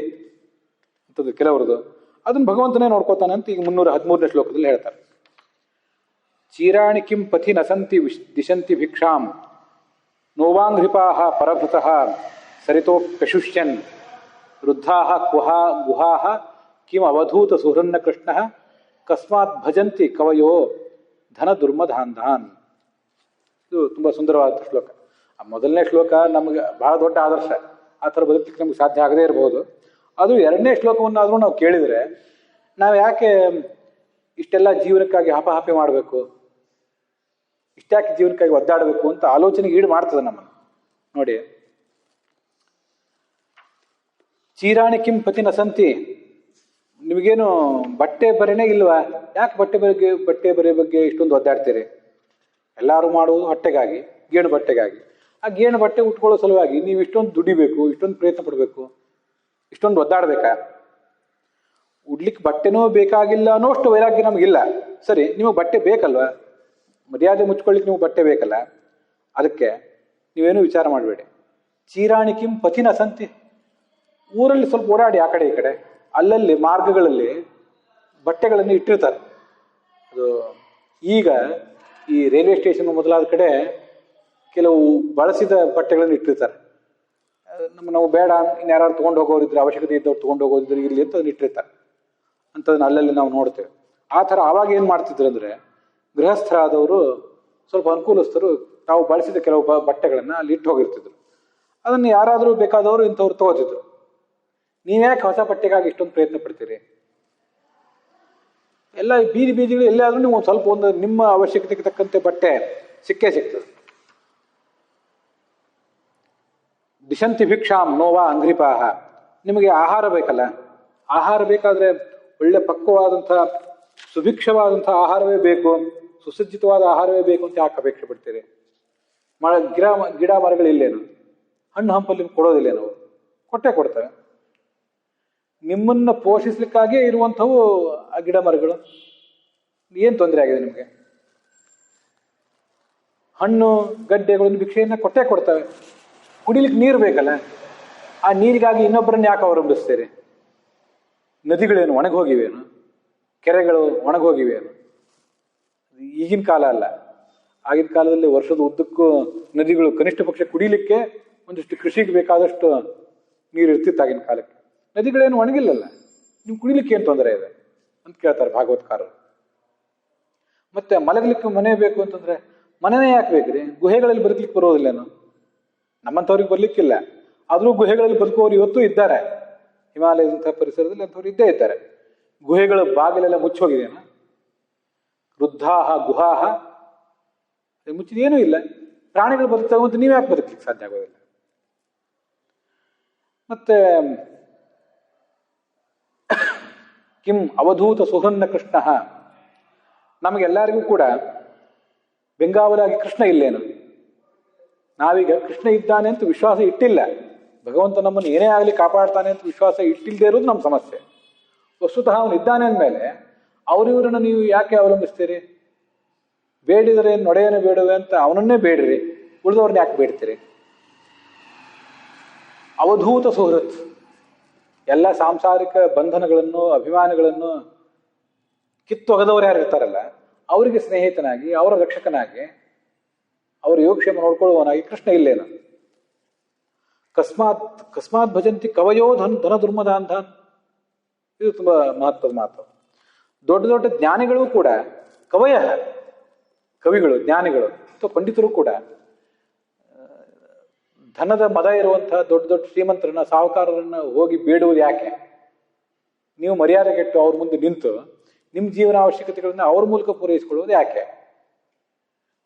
ಅಂತದ್ದು ಕೆಲವರದು. ಅದನ್ನು ಭಗವಂತನೇ ನೋಡ್ಕೋತಾನೆ ಅಂತ ಈಗ 313ನೇ ಶ್ಲೋಕದಲ್ಲಿ ಹೇಳ್ತಾರೆ. ಚೀರಾಣಿ ಕಿಂ ಪಥಿ ನಸಂತಿ ದಿಶಂತಿ ಭಿಕ್ಷಾಂ ನೋವಾಂಘ್ರಿಪಾಹ ಪರಭೃತಃ ಸರಿತೋಪ್ಯಶುಷ್ಯನ್ ವೃದ್ಧಾಃ ಗುಹಾಃ ಕಿಂ ಅವಧೂತ ಸುಹೃನ್ನ ಕೃಷ್ಣಃ ಕಸ್ಮಾತ್ ಭಜಂತಿ ಕವಯೋ ಧನ ದುರ್ಮಧಾಂಧಾನ್. ಇದು ತುಂಬ ಸುಂದರವಾದ ಶ್ಲೋಕ. ಆ ಮೊದಲನೇ ಶ್ಲೋಕ ನಮಗೆ ಬಹಳ ದೊಡ್ಡ ಆದರ್ಶ, ಆ ಥರ ಬದುಕಲಿಕ್ಕೆ ನಮ್ಗೆ ಸಾಧ್ಯ ಆಗದೇ ಇರಬಹುದು. ಅದು 2ನೇ ಶ್ಲೋಕವನ್ನಾದರೂ ನಾವು ಕೇಳಿದರೆ ನಾವು ಯಾಕೆ ಇಷ್ಟೆಲ್ಲ ಜೀವನಕ್ಕಾಗಿ ಹಪಾಹಪಿ ಮಾಡಬೇಕು, ಇಷ್ಟ್ಯಾಕೆ ಜೀವನಕ್ಕಾಗಿ ಒದ್ದಾಡಬೇಕು ಅಂತ ಆಲೋಚನೆಗೆ ಈಡು ಮಾಡ್ತದೆ ನಮ್ಮನ್ನು. ನೋಡಿ, ಚೀರಾಣಿ ಕಿಂ ಪತಿ ನಸಂತಿ, ನಿಮಗೇನು ಬಟ್ಟೆ ಬರೆನೇ ಇಲ್ವಾ? ಯಾಕೆ ಬಟ್ಟೆ ಬರೆ ಬಗ್ಗೆ ಇಷ್ಟೊಂದು ಒದ್ದಾಡ್ತೀರಿ? ಎಲ್ಲರೂ ಮಾಡುವುದು ಹೊಟ್ಟೆಗಾಗಿ, ಗೇಣು ಬಟ್ಟೆಗಾಗಿ. ಆ ಗೇಣು ಬಟ್ಟೆ ಉಟ್ಕೊಳ್ಳೋ ಸಲುವಾಗಿ ನೀವು ಇಷ್ಟೊಂದು ದುಡಿಬೇಕು, ಇಷ್ಟೊಂದು ಪ್ರಯತ್ನ ಪಡಬೇಕು, ಇಷ್ಟೊಂದು ಒದ್ದಾಡ್ಬೇಕಾ? ಉಡ್ಲಿಕ್ಕೆ ಬಟ್ಟೆನೂ ಬೇಕಾಗಿಲ್ಲ ಅನ್ನೋಷ್ಟು ವೈರಾಗ್ಯ ನಮಗಿಲ್ಲ. ಸರಿ, ನಿಮಗೆ ಬಟ್ಟೆ ಬೇಕಲ್ವಾ? ಮರ್ಯಾದೆ ಮುಚ್ಕೊಳ್ಳಿಕ್ಕೆ ನೀವು ಬಟ್ಟೆ ಬೇಕಲ್ಲ, ಅದಕ್ಕೆ ನೀವೇನು ವಿಚಾರ ಮಾಡಬೇಡಿ. ಚೀರಾಣಿ ಕಿಂ ಪಥಿನ ಸಂತಿ, ಊರಲ್ಲಿ ಸ್ವಲ್ಪ ಓಡಾಡಿ ಆ ಕಡೆ ಈ ಕಡೆ, ಅಲ್ಲಲ್ಲಿ ಮಾರ್ಗಗಳಲ್ಲಿ ಬಟ್ಟೆಗಳನ್ನು ಇಟ್ಟಿರ್ತಾರೆ. ಅದು ಈಗ ಈ ರೈಲ್ವೆ ಸ್ಟೇಷನ್ ಮೊದಲಾದ ಕಡೆ ಕೆಲವು ಬಳಸಿದ ಬಟ್ಟೆಗಳನ್ನು ಇಟ್ಟಿರ್ತಾರೆ. ನಾವು ಬೇಡ, ಇನ್ಯಾರು ತೊಗೊಂಡು ಹೋಗೋರಿದ್ರೆ, ಅವಶ್ಯಕತೆ ಇದ್ದವ್ರು ತೊಗೊಂಡು ಹೋಗೋದಿದ್ರೆ ಇರಲಿ ಅಂತ ಅದನ್ನ ಇಟ್ಟಿರ್ತಾರೆ. ಅಂಥದನ್ನ ಅಲ್ಲಲ್ಲಿ ನಾವು ನೋಡ್ತೇವೆ. ಆ ಥರ ಆವಾಗ ಏನು ಮಾಡ್ತಿದ್ರು ಅಂದರೆ, ಗೃಹಸ್ಥರಾದವರು ಸ್ವಲ್ಪ ಅನುಕೂಲಸ್ಥರು ತಾವು ಬಳಸಿದ ಕೆಲವು ಬಟ್ಟೆಗಳನ್ನು ಅಲ್ಲಿ ಇಟ್ಟು ಹೋಗಿರ್ತಿದ್ರು. ಅದನ್ನು ಯಾರಾದರೂ ಬೇಕಾದವರು ಇಂಥವ್ರು ತಗೋತಿದ್ರು. ನೀವ್ಯಾಕೆ ಹೊಸ ಬಟ್ಟೆಗಾಗಿ ಇಷ್ಟೊಂದು ಪ್ರಯತ್ನ ಪಡ್ತೀರಿ? ಎಲ್ಲ ಬೀದಿಗಳು ಎಲ್ಲಾದ್ರೂ ನೀವು ಸ್ವಲ್ಪ ಒಂದು ನಿಮ್ಮ ಅವಶ್ಯಕತೆಗೆ ತಕ್ಕಂತೆ ಬಟ್ಟೆ ಸಿಕ್ಕೇ ಸಿಗ್ತದೆ. ದಿಶಂತಿ ಭಿಕ್ಷಾಂ ನೋವಾ ಅಂಗ್ರಿಪಾಹ, ನಿಮಗೆ ಆಹಾರ ಬೇಕಲ್ಲ, ಆಹಾರ ಬೇಕಾದರೆ ಒಳ್ಳೆ ಪಕ್ವವಾದಂಥ ಸುಭಿಕ್ಷವಾದಂಥ ಆಹಾರವೇ ಬೇಕು, ಸುಸಜ್ಜಿತವಾದ ಆಹಾರವೇ ಬೇಕು ಅಂತ ಯಾಕೆ ಅಪೇಕ್ಷೆ ಪಡ್ತೀರಿ? ಗಿಡ ಮರಗಳಿಲ್ಲೇನು? ಹಣ್ಣು ಹಂಪಲ್ಲಿ ಕೊಡೋದಿಲ್ಲೇನು? ಕೊಟ್ಟೆ ಕೊಡ್ತವೆ. ನಿಮ್ಮನ್ನು ಪೋಷಿಸ್ಲಿಕ್ಕಾಗೇ ಇರುವಂಥವು ಆ ಗಿಡ ಮರಗಳು. ಏನು ತೊಂದರೆ ಆಗಿದೆ ನಿಮಗೆ? ಹಣ್ಣು ಗಡ್ಡೆಗಳನ್ನು ಭಿಕ್ಷೆಯನ್ನು ಕೊಟ್ಟೆ ಕೊಡ್ತವೆ. ಕುಡಿಲಿಕ್ಕೆ ನೀರು ಬೇಕಲ್ಲ, ಆ ನೀರಿಗಾಗಿ ಇನ್ನೊಬ್ಬರನ್ನ ಯಾಕೆ ಅವಲಂಬಿಸ್ತೀರಿ? ನದಿಗಳೇನು ಒಣಗೋಗಿವೇನು? ಕೆರೆಗಳು ಒಣಗೋಗಿವೇನು? ಈಗಿನ ಕಾಲ ಅಲ್ಲ, ಆಗಿನ ಕಾಲದಲ್ಲಿ ವರ್ಷದ ಉದ್ದಕ್ಕೂ ನದಿಗಳು ಕನಿಷ್ಠ ಪಕ್ಷ ಕುಡಿಲಿಕ್ಕೆ ಒಂದಿಷ್ಟು ಕೃಷಿಗೆ ಬೇಕಾದಷ್ಟು ನೀರು ಇರ್ತಿತ್ತು ಆಗಿನ ಕಾಲಕ್ಕೆ. ನದಿಗಳೇನು ಒಣಗಿಲ್ಲಲ್ಲ, ನೀವು ಕುಡಿಲಿಕ್ಕೆ ಏನು ತೊಂದರೆ ಇದೆ ಅಂತ ಕೇಳ್ತಾರೆ ಭಾಗವತ್ಕಾರರು. ಮತ್ತೆ ಮಲಗಲಿಕ್ಕೆ ಮನೆ ಬೇಕು ಅಂತಂದ್ರೆ ಮನೆನೇ ಯಾಕೆ ಬೇಕ್ರಿ? ಗುಹೆಗಳಲ್ಲಿ ಬದುಕಲಿಕ್ಕೆ ಬರೋದಿಲ್ಲೇನು? ನಮ್ಮಂಥವ್ರಿಗೆ ಬರ್ಲಿಕ್ಕಿಲ್ಲ, ಆದರೂ ಗುಹೆಗಳಲ್ಲಿ ಬದುಕುವವರು ಇವತ್ತು ಇದ್ದಾರೆ. ಹಿಮಾಲಯದಂತಹ ಪರಿಸರದಲ್ಲಿ ಅಂಥವ್ರು ಇದ್ದೇ ಇದ್ದಾರೆ. ಗುಹೆಗಳ ಬಾಗಿಲೆಲ್ಲ ಮುಚ್ಚೋಗಿದೆಯೇನ? ವೃದ್ಧಾಹ ಗುಹಾಹ ಮುಚ್ಚಿದೇನೂ ಇಲ್ಲ. ಪ್ರಾಣಿಗಳು ಬದುಕ್ತಾವೆ ಅಂತ ನೀವು ಯಾಕೆ ಬದುಕಲಿಕ್ಕೆ ಸಾಧ್ಯ ಆಗೋದಿಲ್ಲ? ಮತ್ತೆ ಕಿಂ ಅವಧೂತ ಸುಹೃನ್ನ ಕೃಷ್ಣ, ನಮಗೆಲ್ಲರಿಗೂ ಕೂಡ ಬೆಂಗಾವಲಾಗಿ ಕೃಷ್ಣ ಇಲ್ಲೇನು? ನಾವೀಗ ಕೃಷ್ಣ ಇದ್ದಾನೆ ಅಂತ ವಿಶ್ವಾಸ ಇಟ್ಟಿಲ್ಲ. ಭಗವಂತ ನಮ್ಮನ್ನು ಏನೇ ಆಗಲಿ ಕಾಪಾಡ್ತಾನೆ ಅಂತ ವಿಶ್ವಾಸ ಇಟ್ಟಿಲ್ಲದೆ ಇರೋದು ನಮ್ಮ ಸಮಸ್ಯೆ. ವಸ್ತುತಃ ಅವನು ಇದ್ದಾನೆ ಅಂದಮೇಲೆ ಅವರಿವರನ್ನು ನೀವು ಯಾಕೆ ಅವಲಂಬಿಸ್ತೀರಿ? ಬೇಡಿದರೆ ನೊಡೆಯೇನು ಬೇಡುವೆ ಅಂತ ಅವನನ್ನೇ ಬೇಡ್ರಿ, ಉಳಿದವ್ರನ್ನ ಯಾಕೆ ಬೇಡ್ತೀರಿ? ಅವಧೂತ ಸುಹೃತ್, ಎಲ್ಲ ಸಾಂಸಾರಿಕ ಬಂಧನಗಳನ್ನು ಅಭಿಮಾನಗಳನ್ನು ಕಿತ್ತೊಗೆದವರು ಯಾರು ಇರ್ತಾರಲ್ಲ, ಅವರಿಗೆ ಸ್ನೇಹಿತನಾಗಿ, ಅವರ ರಕ್ಷಕನಾಗಿ, ಅವರ ಯೋಗಕ್ಷೇಮ ನೋಡ್ಕೊಳ್ಳುವವನಾಗಿ ಕೃಷ್ಣ ಇಲ್ಲೇನು? ಕಸ್ಮಾತ್ ಭಜಂತಿ ಕವಯೋ ಧನ ದುರ್ಮದಾಂಧಾನ್. ಇದು ತುಂಬ ಮಹತ್ವದ ಮಾತು. ದೊಡ್ಡ ದೊಡ್ಡ ಜ್ಞಾನಿಗಳು ಕೂಡ ಕವಿಗಳು, ಜ್ಞಾನಿಗಳು ಅಥವಾ ಪಂಡಿತರು ಕೂಡ ಧನದ ಮದ ಇರುವಂತಹ ದೊಡ್ಡ ದೊಡ್ಡ ಶ್ರೀಮಂತರನ್ನ, ಸಾಹುಕಾರರನ್ನ ಹೋಗಿ ಬೇಡುವುದು ಯಾಕೆ? ನೀವು ಮರ್ಯಾದೆಗೆಟ್ಟು ಅವ್ರ ಮುಂದೆ ನಿಂತು ನಿಮ್ಮ ಜೀವನ ಅವಶ್ಯಕತೆಗಳನ್ನ ಅವ್ರ ಮೂಲಕ ಪೂರೈಸಿಕೊಳ್ಳುವುದು ಯಾಕೆ?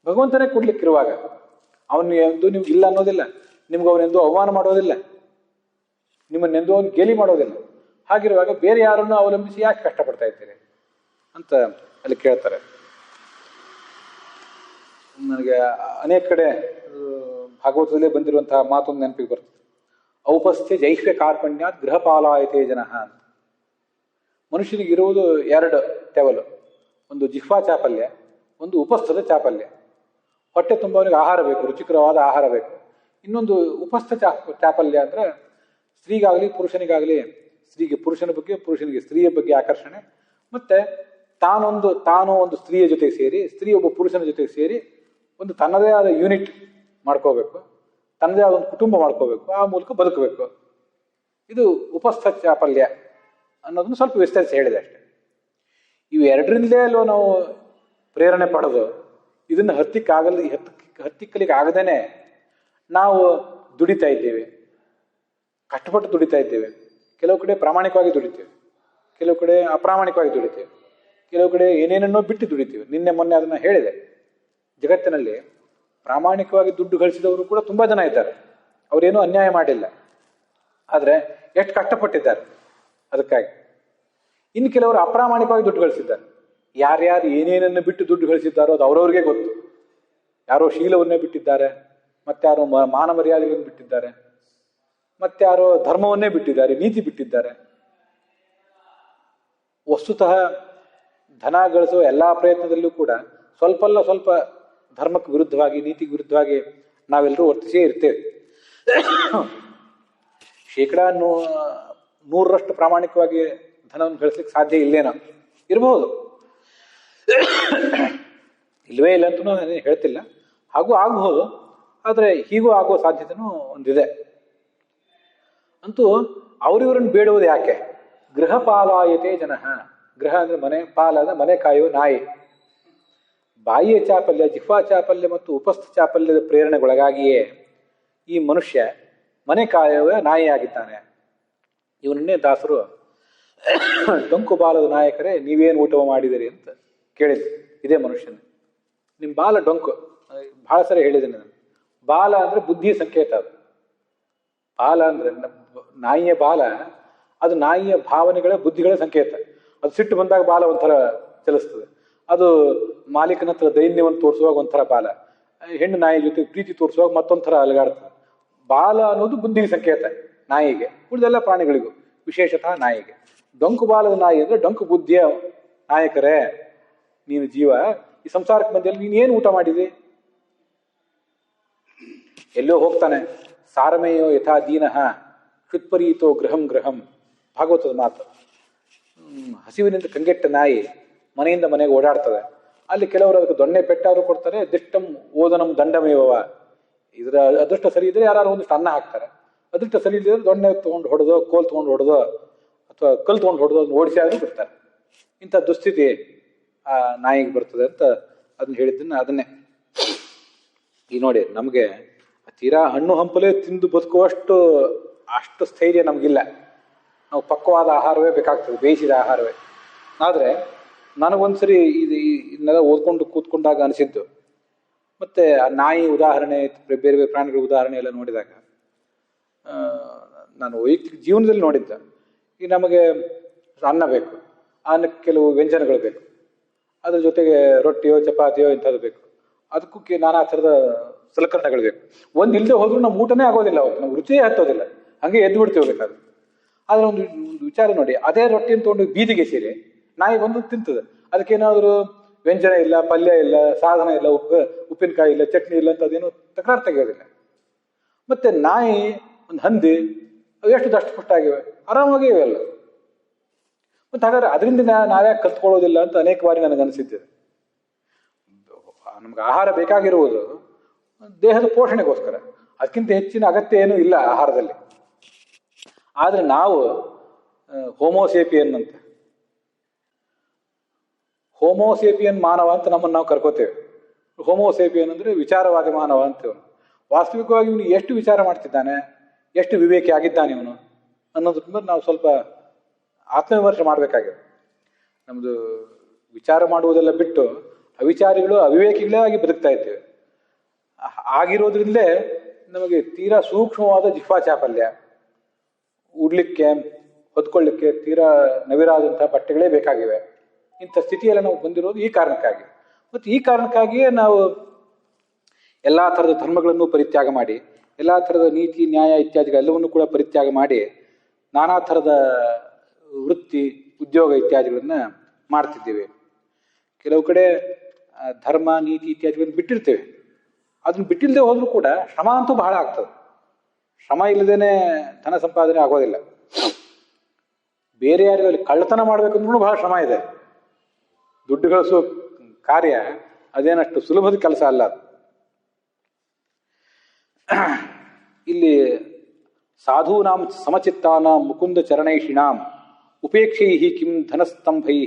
ಭಗವಂತನೇ ಕೊಡ್ಲಿಕ್ಕಿರುವಾಗ ಅವನು ಎಂದು ನಿಮ್ಗೆ ಇಲ್ಲ ಅನ್ನೋದಿಲ್ಲ, ನಿಮ್ಗೆ ಅವನೆಂದು ಅವಮಾನ ಮಾಡೋದಿಲ್ಲ, ನಿಮ್ಮನ್ನೆಂದು ಅವನು ಗೇಲಿ ಮಾಡೋದಿಲ್ಲ. ಹಾಗಿರುವಾಗ ಬೇರೆ ಯಾರನ್ನು ಅವಲಂಬಿಸಿ ಯಾಕೆ ಕಷ್ಟಪಡ್ತಾ ಇದ್ದೀರಿ ಅಂತ ಅಲ್ಲಿ ಕೇಳ್ತಾರೆ. ನನಗೆ ಅನೇಕ ಕಡೆ ಭಾಗವತದಲ್ಲೇ ಬಂದಿರುವಂತಹ ಮಾತೊಂದು ನೆನಪಿಗೆ ಬರ್ತದೆ. ಔಪಸ್ಥ್ಯ ಜೈಷ್ಯ ಕಾರ್ಪಣ್ಯಾತ್ ಗೃಹಪಾಲಾಯತೆ ಜನಃ ಅಂತ. ಮನುಷ್ಯನಿಗೆ ಇರುವುದು ಎರಡು ತೆವಲು, ಒಂದು ಜಿಹ್ವಾ ಚಾಪಲ್ಯ, ಒಂದು ಉಪಸ್ಥದ ಚಾಪಲ್ಯ. ಹೊಟ್ಟೆ ತುಂಬ ಅವನಿಗೆ ಆಹಾರ ಬೇಕು, ರುಚಿಕರವಾದ ಆಹಾರ ಬೇಕು. ಇನ್ನೊಂದು ಉಪಸ್ಥ ಚಾಪಲ್ಯ ಅಂದ್ರೆ ಸ್ತ್ರೀಗಾಗಲಿ ಪುರುಷನಿಗಾಗಲಿ, ಸ್ತ್ರೀಗೆ ಪುರುಷನ ಬಗ್ಗೆ, ಪುರುಷನಿಗೆ ಸ್ತ್ರೀಯ ಬಗ್ಗೆ ಆಕರ್ಷಣೆ, ಮತ್ತೆ ತಾನು ಒಂದು ಸ್ತ್ರೀಯ ಜೊತೆಗೆ ಸೇರಿ, ಸ್ತ್ರೀ ಒಬ್ಬ ಪುರುಷನ ಜೊತೆಗೆ ಸೇರಿ ಒಂದು ತನ್ನದೇ ಆದ ಯೂನಿಟ್ ಮಾಡ್ಕೋಬೇಕು, ತನ್ನದೇ ಆದ ಒಂದು ಕುಟುಂಬ ಮಾಡ್ಕೋಬೇಕು, ಆ ಮೂಲಕ ಬದುಕಬೇಕು. ಇದು ಉಪಸ್ಥ ಚಾಪಲ್ಯ ಅನ್ನೋದನ್ನು ಸ್ವಲ್ಪ ವಿಸ್ತರಿಸಿ ಹೇಳಿದೆ ಅಷ್ಟೆ. ಇವು ಎರಡರಿಂದಲೇ ಅಲ್ವ ನಾವು ಪ್ರೇರಣೆ ಪಡೆದು ಇದನ್ನು ಹತ್ತಿಕ್ಕಲಿಕ್ಕೆ ಆಗದೇನೆ ನಾವು ದುಡಿತಾ ಇದ್ದೇವೆ, ಕಷ್ಟಪಟ್ಟು ದುಡಿತಾ ಇದ್ದೇವೆ. ಕೆಲವು ಕಡೆ ಪ್ರಾಮಾಣಿಕವಾಗಿ ದುಡಿತೇವೆ, ಕೆಲವು ಕಡೆ ಅಪ್ರಾಮಾಣಿಕವಾಗಿ ದುಡಿತೇವೆ, ಕೆಲವು ಕಡೆ ಏನೇನನ್ನೋ ಬಿಟ್ಟು ದುಡಿತೀವಿ. ನಿನ್ನೆ ಮೊನ್ನೆ ಅದನ್ನ ಹೇಳಿದೆ. ಜಗತ್ತಿನಲ್ಲಿ ಪ್ರಾಮಾಣಿಕವಾಗಿ ದುಡ್ಡು ಗಳಿಸಿದವರು ಕೂಡ ತುಂಬಾ ಜನ ಇದ್ದಾರೆ, ಅವರೇನೂ ಅನ್ಯಾಯ ಮಾಡಿಲ್ಲ, ಆದರೆ ಎಷ್ಟು ಕಷ್ಟಪಟ್ಟಿದ್ದಾರೆ ಅದಕ್ಕಾಗಿ. ಇನ್ನು ಕೆಲವರು ಅಪ್ರಾಮಾಣಿಕವಾಗಿ ದುಡ್ಡು ಗಳಿಸಿದ್ದಾರೆ. ಯಾರ್ಯಾರು ಏನೇನನ್ನು ಬಿಟ್ಟು ದುಡ್ಡು ಗಳಿಸಿದ್ದಾರೋ ಅದು ಅವರವ್ರಿಗೆ ಗೊತ್ತು. ಯಾರೋ ಶೀಲವನ್ನೇ ಬಿಟ್ಟಿದ್ದಾರೆ, ಮತ್ತಾರೋ ಮಾನ ಮರ್ಯಾದೆಗಳನ್ನು ಬಿಟ್ಟಿದ್ದಾರೆ, ಮತ್ತಾರೋ ಧರ್ಮವನ್ನೇ ಬಿಟ್ಟಿದ್ದಾರೆ, ನೀತಿ ಬಿಟ್ಟಿದ್ದಾರೆ. ವಸ್ತುತಃ ಧನ ಗಳಿಸುವ ಎಲ್ಲ ಪ್ರಯತ್ನದಲ್ಲೂ ಕೂಡ ಸ್ವಲ್ಪ ಧರ್ಮಕ್ಕೆ ವಿರುದ್ಧವಾಗಿ, ನೀತಿಗೆ ವಿರುದ್ಧವಾಗಿ ನಾವೆಲ್ಲರೂ ವರ್ತಿಸೇ ಇರ್ತೇವೆ. 100% ಪ್ರಾಮಾಣಿಕವಾಗಿ ಧನವನ್ನು ಗಳಿಸ್ಲಿಕ್ಕೆ ಸಾಧ್ಯ ಇಲ್ಲೇನೋ, ಇರಬಹುದು, ಇಲ್ವೇ ಇಲ್ಲ ಅಂತೂ ನಾನು ಹೇಳ್ತಿಲ್ಲ, ಹಾಗೂ ಆಗಬಹುದು. ಆದರೆ ಹೀಗೂ ಆಗುವ ಸಾಧ್ಯತೆನೂ ಒಂದಿದೆ. ಅಂತೂ ಅವರಿವರನ್ನು ಬೇಡುವುದು ಯಾಕೆ? ಗೃಹಪಾಲಾಯತೆ ಜನಃ. ಗೃಹ ಅಂದ್ರೆ ಮನೆ, ಪಾಲ ಅಂದ್ರೆ ಮನೆ ಕಾಯುವ ನಾಯಿ. ಬಾಹ್ಯ ಚಾಪಲ್ಯ, ಜಿಹ್ವಾ ಚಾಪಲ್ಯ ಮತ್ತು ಉಪಸ್ಥ ಚಾಪಲ್ಯದ ಪ್ರೇರಣೆಗೊಳಗಾಗಿಯೇ ಈ ಮನುಷ್ಯ ಮನೆ ಕಾಯುವ ನಾಯಿಯಾಗಿದ್ದಾನೆ. ಇವನನ್ನೇ ದಾಸರು ಡೊಂಕು ಬಾಲದ ನಾಯಕರೇ ನೀವೇನು ಊಟ ಮಾಡಿದಿರಿ ಅಂತ ಕೇಳಿದ್ರು ಇದೇ ಮನುಷ್ಯನ. ನಿಮ್ಮ ಬಾಲ ಡೊಂಕು, ಬಹಳ ಸರಿ ಹೇಳಿದ್ದೇನೆ ನಾನು. ಬಾಲ ಅಂದ್ರೆ ಬುದ್ಧಿ ಸಂಕೇತ. ಅದು ಬಾಲ ಅಂದ್ರೆ ನಾಯಿಯ ಬಾಲ, ಅದು ನಾಯಿಯ ಭಾವನೆಗಳ ಬುದ್ಧಿಗಳ ಸಂಕೇತ. ಅದು ಸಿಟ್ಟು ಬಂದಾಗ ಬಾಲ ಒಂಥರ ಚಲಿಸ್ತದೆ, ಅದು ಮಾಲೀಕನ ಹತ್ರ ದೈನ್ಯವನ್ನು ತೋರಿಸುವಾಗ ಒಂಥರ ಬಾಲ, ಹೆಣ್ಣು ನಾಯಿ ಜೊತೆ ಪ್ರೀತಿ ತೋರಿಸುವಾಗ ಮತ್ತೊಂಥರ ಅಲಗಾಡ್ತದೆ. ಬಾಲ ಅನ್ನೋದು ಬುದ್ಧಿಗೆ ಸಂಕೇತ ನಾಯಿಗೆ, ಉಳಿದೆಲ್ಲ ಪ್ರಾಣಿಗಳಿಗೂ, ವಿಶೇಷತಃ ನಾಯಿಗೆ. ಡೊಂಕು ಬಾಲದ ನಾಯಿ ಅಂದ್ರೆ ಡೊಂಕು ಬುದ್ಧಿಯ ನಾಯಕರೇ ನೀನು ಜೀವ, ಈ ಸಂಸಾರಕ್ಕೆ ಮಧ್ಯದಲ್ಲಿ ನೀನು ಏನು ಊಟ ಮಾಡಿದಿ? ಎಲ್ಲೋ ಹೋಗ್ತಾನೆ. ಸಾರಮೇಯೋ ಯಥಾ ದೀನಃ ಕ್ಷುತ್ಪರೀತೋ ಗೃಹಂ ಗೃಹಂ, ಭಾಗವತದ ಮಾತು. ಹಸಿವಿನಿಂದ ಕಂಗೆಟ್ಟ ನಾಯಿ ಮನೆಯಿಂದ ಮನೆಗೆ ಓಡಾಡ್ತದೆ. ಅಲ್ಲಿ ಕೆಲವರು ಅದಕ್ಕೆ ದೊಣ್ಣೆ ಪೆಟ್ಟಾದ್ರು ಕೊಡ್ತಾರೆ, ದಿಷ್ಟಂ ಓದನಂ ದಂಡಮೇವ. ಇದರ ಅದೃಷ್ಟ ಸರಿ ಇದ್ರೆ ಯಾರು ಒಂದಿಷ್ಟು ಅನ್ನ ಹಾಕ್ತಾರೆ, ಅದೃಷ್ಟ ಸರಿ ಇಲ್ಲದ್ರೆ ದೊಣ್ಣೆ ತೊಗೊಂಡು ಹೊಡೆದೋ, ಕೋಲ್ ತೊಗೊಂಡು ಹೊಡೆದೋ ಅಥವಾ ಕಲ್ಲು ತೊಗೊಂಡು ಹೊಡೆದೋ ಅದನ್ನ ಓಡಿಸಿ ಆದ್ರೂ ಬಿಡ್ತಾರೆ. ಇಂಥ ದುಸ್ಥಿತಿ ಆ ನಾಯಿಗೆ ಬರ್ತದೆ ಅಂತ ಅದನ್ನ ಹೇಳಿದ್ದನ್ನ ಅದನ್ನೇ. ಈ ನೋಡಿ, ನಮಗೆ ತೀರಾ ಹಣ್ಣು ಹಂಪಲೇ ತಿಂದು ಬದುಕುವಷ್ಟು ಅಷ್ಟು ಸ್ಥೈರ್ಯ ನಮಗಿಲ್ಲ. ನಾವು ಪಕ್ವವಾದ ಆಹಾರವೇ ಬೇಕಾಗ್ತದೆ, ಬೇಯಿಸಿದ ಆಹಾರವೇ. ಆದರೆ ನನಗೊಂದ್ಸರಿ ಇದನ್ನೆಲ್ಲ ಓದ್ಕೊಂಡು ಕೂತ್ಕೊಂಡಾಗ ಅನಿಸಿದ್ದು, ಮತ್ತೆ ಆ ನಾಯಿ ಉದಾಹರಣೆ, ಬೇರೆ ಬೇರೆ ಪ್ರಾಣಿಗಳ ಉದಾಹರಣೆ ಎಲ್ಲ ನೋಡಿದಾಗ ನಾನು ವೈಯಕ್ತಿಕ ಜೀವನದಲ್ಲಿ ನೋಡಿದ್ದ. ಈಗ ನಮಗೆ ಅನ್ನ ಬೇಕು, ಅನ್ನಕ್ಕೆ ಕೆಲವು ವ್ಯಂಜನಗಳು ಬೇಕು, ಅದ್ರ ಜೊತೆಗೆ ರೊಟ್ಟಿಯೋ ಚಪಾತಿಯೋ ಇಂಥದ್ದು ಬೇಕು, ಅದಕ್ಕೂ ನಾನಾ ಥರದ ಸಲಕರಣೆಗಳು ಬೇಕು. ಒಂದು ಇಲ್ಲದೆ ಹೋದ್ರೂ ನಮ್ಮ ಊಟನೇ ಆಗೋದಿಲ್ಲ, ಅವತ್ತು ನಮ್ಗೆ ರುಚಿಯೇ ಹತ್ತೋದಿಲ್ಲ, ಹಂಗೆ ಎದ್ದು ಬಿಡ್ತೀವಿ ಬೇಕಾದ್ರೆ. ಆದ್ರೆ ಒಂದು ವಿಚಾರ ನೋಡಿ, ಅದೇ ರೊಟ್ಟಿಯನ್ನು ತೊಗೊಂಡು ಬೀದಿಗೆ ಸೇರಿ ನಾಯಿ ಬಂದು ತಿಂತದೆ. ಅದಕ್ಕೇನಾದರೂ ವ್ಯಂಜನ ಇಲ್ಲ, ಪಲ್ಯ ಇಲ್ಲ, ಸಾಧನ ಇಲ್ಲ, ಉಪ್ಪಿನಕಾಯಿ ಇಲ್ಲ, ಚಟ್ನಿ ಇಲ್ಲ ಅಂತ ಅದೇನು ತಕರಾರು ತೆಗೆಯೋದಿಲ್ಲ. ಮತ್ತೆ ನಾಯಿ, ಒಂದು ಹಂದಿ, ಅವು ಎಷ್ಟು ದಷ್ಟಪುಷ್ಟ ಆಗಿವೆ, ಆರಾಮಾಗಿ ಇವೆಲ್ಲ. ಮತ್ತೆ ಹಾಗಾದ್ರೆ ಅದರಿಂದ ನಾವ್ಯಾಕೆ ಕಲ್ತ್ಕೊಳ್ಳೋದಿಲ್ಲ ಅಂತ ಅನೇಕ ಬಾರಿ ನನಗೆ ಅನಿಸಿದ್ದೆ. ನಮ್ಗೆ ಆಹಾರ ಬೇಕಾಗಿರುವುದು ದೇಹದ ಪೋಷಣೆಗೋಸ್ಕರ. ಅದಕ್ಕಿಂತ ಹೆಚ್ಚಿನ ಅಗತ್ಯ ಏನೂ ಇಲ್ಲ ಆಹಾರದಲ್ಲಿ. ಆದರೆ ನಾವು ಹೋಮೋಸೇಪಿಯನ್ ಅಂತ, ಹೋಮೋಸೇಪಿಯನ್ ಮಾನವ ಅಂತ ನಮ್ಮನ್ನು ನಾವು ಕರ್ಕೋತೇವೆ. ಹೋಮೋಸೇಪಿಯನ್ ಅಂದರೆ ವಿಚಾರವಾದಿ ಮಾನವ ಅಂತೇವೆ. ವಾಸ್ತವಿಕವಾಗಿ ಇವನು ಎಷ್ಟು ವಿಚಾರ ಮಾಡ್ತಿದ್ದಾನೆ, ಎಷ್ಟು ವಿವೇಕಿ ಆಗಿದ್ದಾನೆ ಇವನು ಅನ್ನೋದ್ರ ಮೇಲೆ ನಾವು ಸ್ವಲ್ಪ ಆತ್ಮವಿಮರ್ಶೆ ಮಾಡಬೇಕಾಗಿದೆ. ನಮ್ಮದು ವಿಚಾರ ಮಾಡುವುದೆಲ್ಲ ಬಿಟ್ಟು ಅವಿಚಾರಿಗಳು ಅವಿವೇಕಿಗಳೇ ಆಗಿ ಬದುಕ್ತಾ ಇದ್ದೇವೆ. ಆಗಿರೋದ್ರಿಂದಲೇ ನಮಗೆ ತೀರಾ ಸೂಕ್ಷ್ಮವಾದ ಜಿಹ್ವಾ ಚಾಪಲ್ಯ, ಉಡ್ಲಿಕ್ಕೆ ಹೊದ್ಕೊಳ್ಳಿಕ್ಕೆ ತೀರಾ ನವಿರಾದಂತಹ ಬಟ್ಟೆಗಳೇ ಬೇಕಾಗಿವೆ. ಇಂಥ ಸ್ಥಿತಿಯೆಲ್ಲ ನಾವು ಬಂದಿರೋದು ಈ ಕಾರಣಕ್ಕಾಗಿ. ಮತ್ತು ಈ ಕಾರಣಕ್ಕಾಗಿಯೇ ನಾವು ಎಲ್ಲ ಥರದ ಧರ್ಮಗಳನ್ನು ಪರಿತ್ಯಾಗ ಮಾಡಿ, ಎಲ್ಲ ಥರದ ನೀತಿ ನ್ಯಾಯ ಇತ್ಯಾದಿಗಳೆಲ್ಲವನ್ನು ಕೂಡ ಪರಿತ್ಯಾಗ ಮಾಡಿ, ನಾನಾ ಥರದ ವೃತ್ತಿ ಉದ್ಯೋಗ ಇತ್ಯಾದಿಗಳನ್ನು ಮಾಡ್ತಿದ್ದೇವೆ. ಕೆಲವು ಕಡೆ ಧರ್ಮ ನೀತಿ ಇತ್ಯಾದಿಗಳನ್ನು ಬಿಟ್ಟಿರ್ತೇವೆ. ಅದನ್ನು ಬಿಟ್ಟಿಲ್ಲದೆ ಹೋದರೂ ಕೂಡ ಶ್ರಮ ಅಂತೂ ಬಹಳ ಆಗ್ತದೆ. ಶ್ರಮ ಇಲ್ಲದೇನೆ ಧನ ಸಂಪಾದನೆ ಆಗೋದಿಲ್ಲ. ಬೇರೆ ಯಾರಿಗಲ್ಲಿ ಕಳ್ಳತನ ಮಾಡಬೇಕಂದ್ರೂ ಬಹಳ ಶ್ರಮ ಇದೆ. ದುಡ್ಡು ಗಳಿಸೋ ಕಾರ್ಯ ಅದೇನಷ್ಟು ಸುಲಭದ ಕೆಲಸ ಅಲ್ಲ ಅದು. ಇಲ್ಲಿ ಸಾಧೂನಾಂ ಸಮಚಿತ್ತಾನ ಮುಕುಂದ ಚರಣೈಷಿಣಾಂ ಉಪೇಕ್ಷೈ ಕಿಂ ಧನಸ್ತಂಭೈ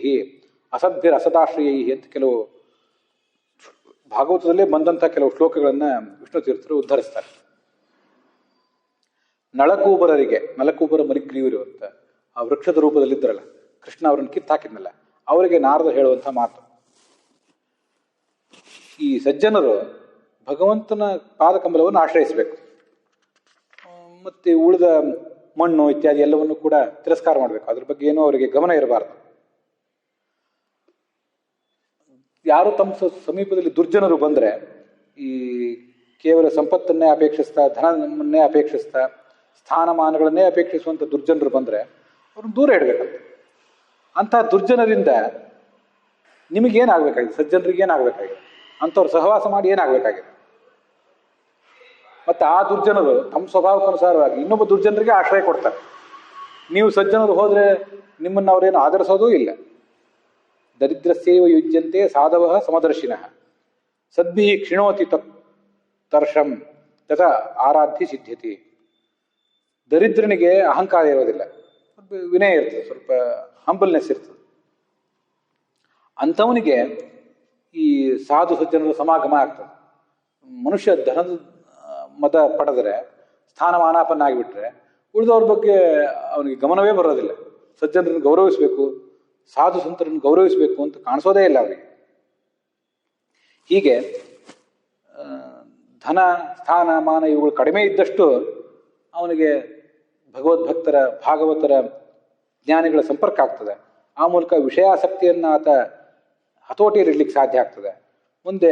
ಅಸದ್ಭಿರಸದಾಶ್ರಯೈ ಅಂತ ಕೆಲವು ಭಾಗವತದಲ್ಲೇ ಬಂದಂಥ ಕೆಲವು ಶ್ಲೋಕಗಳನ್ನು ವಿಷ್ಣು ತೀರ್ಥರು ಉದ್ಧರಿಸ್ತಾರೆ. ನಳಕೂಬರ ಮರಿಗ್ರೀವರು ಅಂತ ಆ ವೃಕ್ಷದ ರೂಪದಲ್ಲಿದ್ದರಲ್ಲ, ಕೃಷ್ಣ ಅವರನ್ನು ಕಿತ್ತಾಕಿದ್ನಲ್ಲ, ಅವರಿಗೆ ನಾರದ ಹೇಳುವಂಥ ಮಾತು, ಈ ಸಜ್ಜನರು ಭಗವಂತನ ಪಾದಕಮಲವನ್ನು ಆಶ್ರಯಿಸಬೇಕು, ಮತ್ತೆ ಉಳಿದ ಮಣ್ಣು ಇತ್ಯಾದಿ ಎಲ್ಲವನ್ನು ಕೂಡ ತಿರಸ್ಕಾರ ಮಾಡಬೇಕು. ಅದ್ರ ಬಗ್ಗೆ ಏನೂ ಅವರಿಗೆ ಗಮನ ಇರಬಾರ್ದು. ಯಾರು ತಮ್ಮ ಸಮೀಪದಲ್ಲಿ ದುರ್ಜನರು ಬಂದರೆ, ಈ ಕೇವಲ ಸಂಪತ್ತನ್ನೇ ಅಪೇಕ್ಷಿಸ್ತಾ, ಧನವನ್ನೇ ಅಪೇಕ್ಷಿಸ್ತಾ, ಸ್ಥಾನಮಾನಗಳನ್ನೇ ಅಪೇಕ್ಷಿಸುವಂಥ ದುರ್ಜನರು ಬಂದರೆ ಅವ್ರನ್ನ ದೂರ ಇಡಬೇಕಂತ. ಅಂಥ ದುರ್ಜನರಿಂದ ನಿಮಗೇನಾಗಬೇಕಾಗಿದೆ, ಸಜ್ಜನರಿಗೆ ಏನಾಗಬೇಕಾಗಿದೆ, ಅಂಥವ್ರು ಸಹವಾಸ ಮಾಡಿ ಏನಾಗಬೇಕಾಗಿದೆ. ಮತ್ತು ಆ ದುರ್ಜನರು ತಮ್ಮ ಸ್ವಭಾವಕ್ಕನುಸಾರವಾಗಿ ಇನ್ನೊಬ್ಬ ದುರ್ಜನರಿಗೆ ಆಶ್ರಯ ಕೊಡ್ತಾರೆ. ನೀವು ಸಜ್ಜನರು ಹೋದರೆ ನಿಮ್ಮನ್ನು ಅವರೇನು ಆಧರಿಸೋದೂ ಇಲ್ಲ. ದರಿದ್ರಸ್ಯೈವ ಯುಜ್ಯಂತೆ ಸಾಧವ ಸಮದರ್ಶಿನಃ ಸದ್ಭಿ ಕ್ಷಿಣೋತಿ ತರ್ಷಂ ತಥಾ ಆರಾಧ್ಯ ಸಿದ್ಧ್ಯತಿ. ದರಿದ್ರನಿಗೆ ಅಹಂಕಾರ ಇರೋದಿಲ್ಲ, ವಿನಯ ಇರ್ತದೆ, ಸ್ವಲ್ಪ ಹಂಬಲ್ನೆಸ್ ಇರ್ತದೆ. ಅಂಥವನಿಗೆ ಈ ಸಾಧು ಸಜ್ಜನರ ಸಮಾಗಮ ಆಗ್ತದೆ. ಮನುಷ್ಯ ಧನದ ಮದ ಪಡೆದರೆ, ಸ್ಥಾನಮಾನಾಪನ್ನ ಆಗಿಬಿಟ್ರೆ ಉಳಿದವ್ರ ಬಗ್ಗೆ ಅವನಿಗೆ ಗಮನವೇ ಬರೋದಿಲ್ಲ. ಸಜ್ಜನರನ್ನು ಗೌರವಿಸಬೇಕು, ಸಾಧು ಸಂತರನ್ನು ಗೌರವಿಸಬೇಕು ಅಂತ ಕಾಣಿಸೋದೇ ಇಲ್ಲ ಅವರಿಗೆ. ಹೀಗೆ ಧನ ಸ್ಥಾನ ಮಾನ ಇವುಗಳು ಕಡಿಮೆ ಇದ್ದಷ್ಟು ಅವನಿಗೆ ಭಗವದ್ಭಕ್ತರ ಭಾಗವತರ ಜ್ಞಾನಿಗಳ ಸಂಪರ್ಕ ಆಗ್ತದೆ. ಆ ಮೂಲಕ ವಿಷಯಾಸಕ್ತಿಯನ್ನು ಆತ ಹತೋಟಿಯಲ್ಲಿಡ್ಲಿಕ್ಕೆ ಸಾಧ್ಯ ಆಗ್ತದೆ. ಮುಂದೆ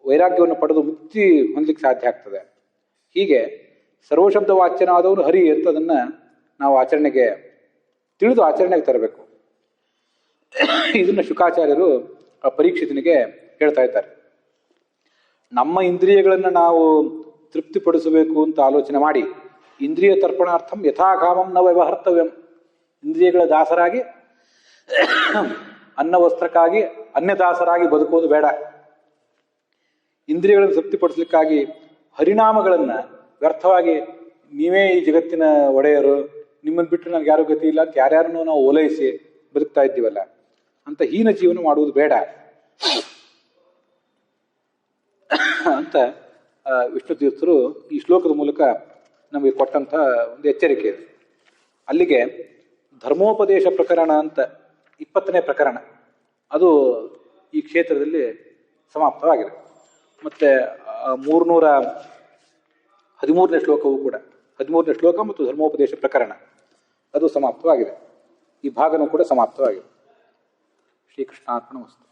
ವೈರಾಗ್ಯವನ್ನು ಪಡೆದು ಮುಕ್ತಿ ಹೊಂದಲಿಕ್ಕೆ ಸಾಧ್ಯ ಆಗ್ತದೆ. ಹೀಗೆ ಸರ್ವಶಬ್ದ ವಾಚ್ಯನಾದವನು ಹರಿ ಅಂತ ಅದನ್ನು ನಾವು ಆಚರಣೆಗೆ ತಿಳಿದು ಆಚರಣೆಗೆ ತರಬೇಕು. ಇದನ್ನು ಶುಕಾಚಾರ್ಯರು ಆ ಪರೀಕ್ಷಿತನಿಗೆ ಹೇಳ್ತಾ ಇದ್ದಾರೆ. ನಮ್ಮ ಇಂದ್ರಿಯಗಳನ್ನು ನಾವು ತೃಪ್ತಿಪಡಿಸಬೇಕು ಅಂತ ಆಲೋಚನೆ ಮಾಡಿ, ಇಂದ್ರಿಯ ತರ್ಪಣಾರ್ಥಂ ಯಥಾಕಾಮಂ ನ ವ್ಯವಹರ್ತವ್ಯಂ. ಇಂದ್ರಿಯಗಳ ದಾಸರಾಗಿ, ಅನ್ನ ವಸ್ತ್ರಕ್ಕಾಗಿ ಅನ್ಯದಾಸರಾಗಿ ಬದುಕುವುದು ಬೇಡ. ಇಂದ್ರಿಯಗಳನ್ನು ತೃಪ್ತಿಪಡಿಸಲಿಕ್ಕಾಗಿ ಹರಿನಾಮಗಳನ್ನು ವ್ಯರ್ಥವಾಗಿ ನೀವೇ ಈ ಜಗತ್ತಿನ ಒಡೆಯರು, ನಿಮ್ಮನ್ನು ಬಿಟ್ಟರೆ ನನಗೆ ಯಾರೂ ಗತಿ ಇಲ್ಲ ಅಂತ ಯಾರ್ಯಾರನ್ನೂ ನಾವು ಓಲೈಸಿ ಬದುಕ್ತಾ ಇದ್ದೀವಲ್ಲ, ಅಂತ ಹೀನ ಜೀವನ ಮಾಡುವುದು ಬೇಡ ಅಂತ ವಿಷ್ಣು ತೀರ್ಥರು ಈ ಶ್ಲೋಕದ ಮೂಲಕ ನಮಗೆ ಕೊಟ್ಟಂಥ ಒಂದು ಎಚ್ಚರಿಕೆ ಇದೆ. ಅಲ್ಲಿಗೆ ಧರ್ಮೋಪದೇಶ ಪ್ರಕರಣ ಅಂತ 20ನೇ ಪ್ರಕರಣ ಅದು ಈ ಕ್ಷೇತ್ರದಲ್ಲಿ ಸಮಾಪ್ತವಾಗಿದೆ. ಮತ್ತು 313ನೇ ಶ್ಲೋಕವೂ ಕೂಡ, 13ನೇ ಶ್ಲೋಕ ಮತ್ತು ಧರ್ಮೋಪದೇಶ ಪ್ರಕರಣ ಅದು ಸಮಾಪ್ತವಾಗಿದೆ. ಈ ಭಾಗನೂ ಕೂಡ ಸಮಾಪ್ತವಾಗಿದೆ. ಶ್ರೀಕೃಷ್ಣಾರ್ಪಣಮಸ್ತು.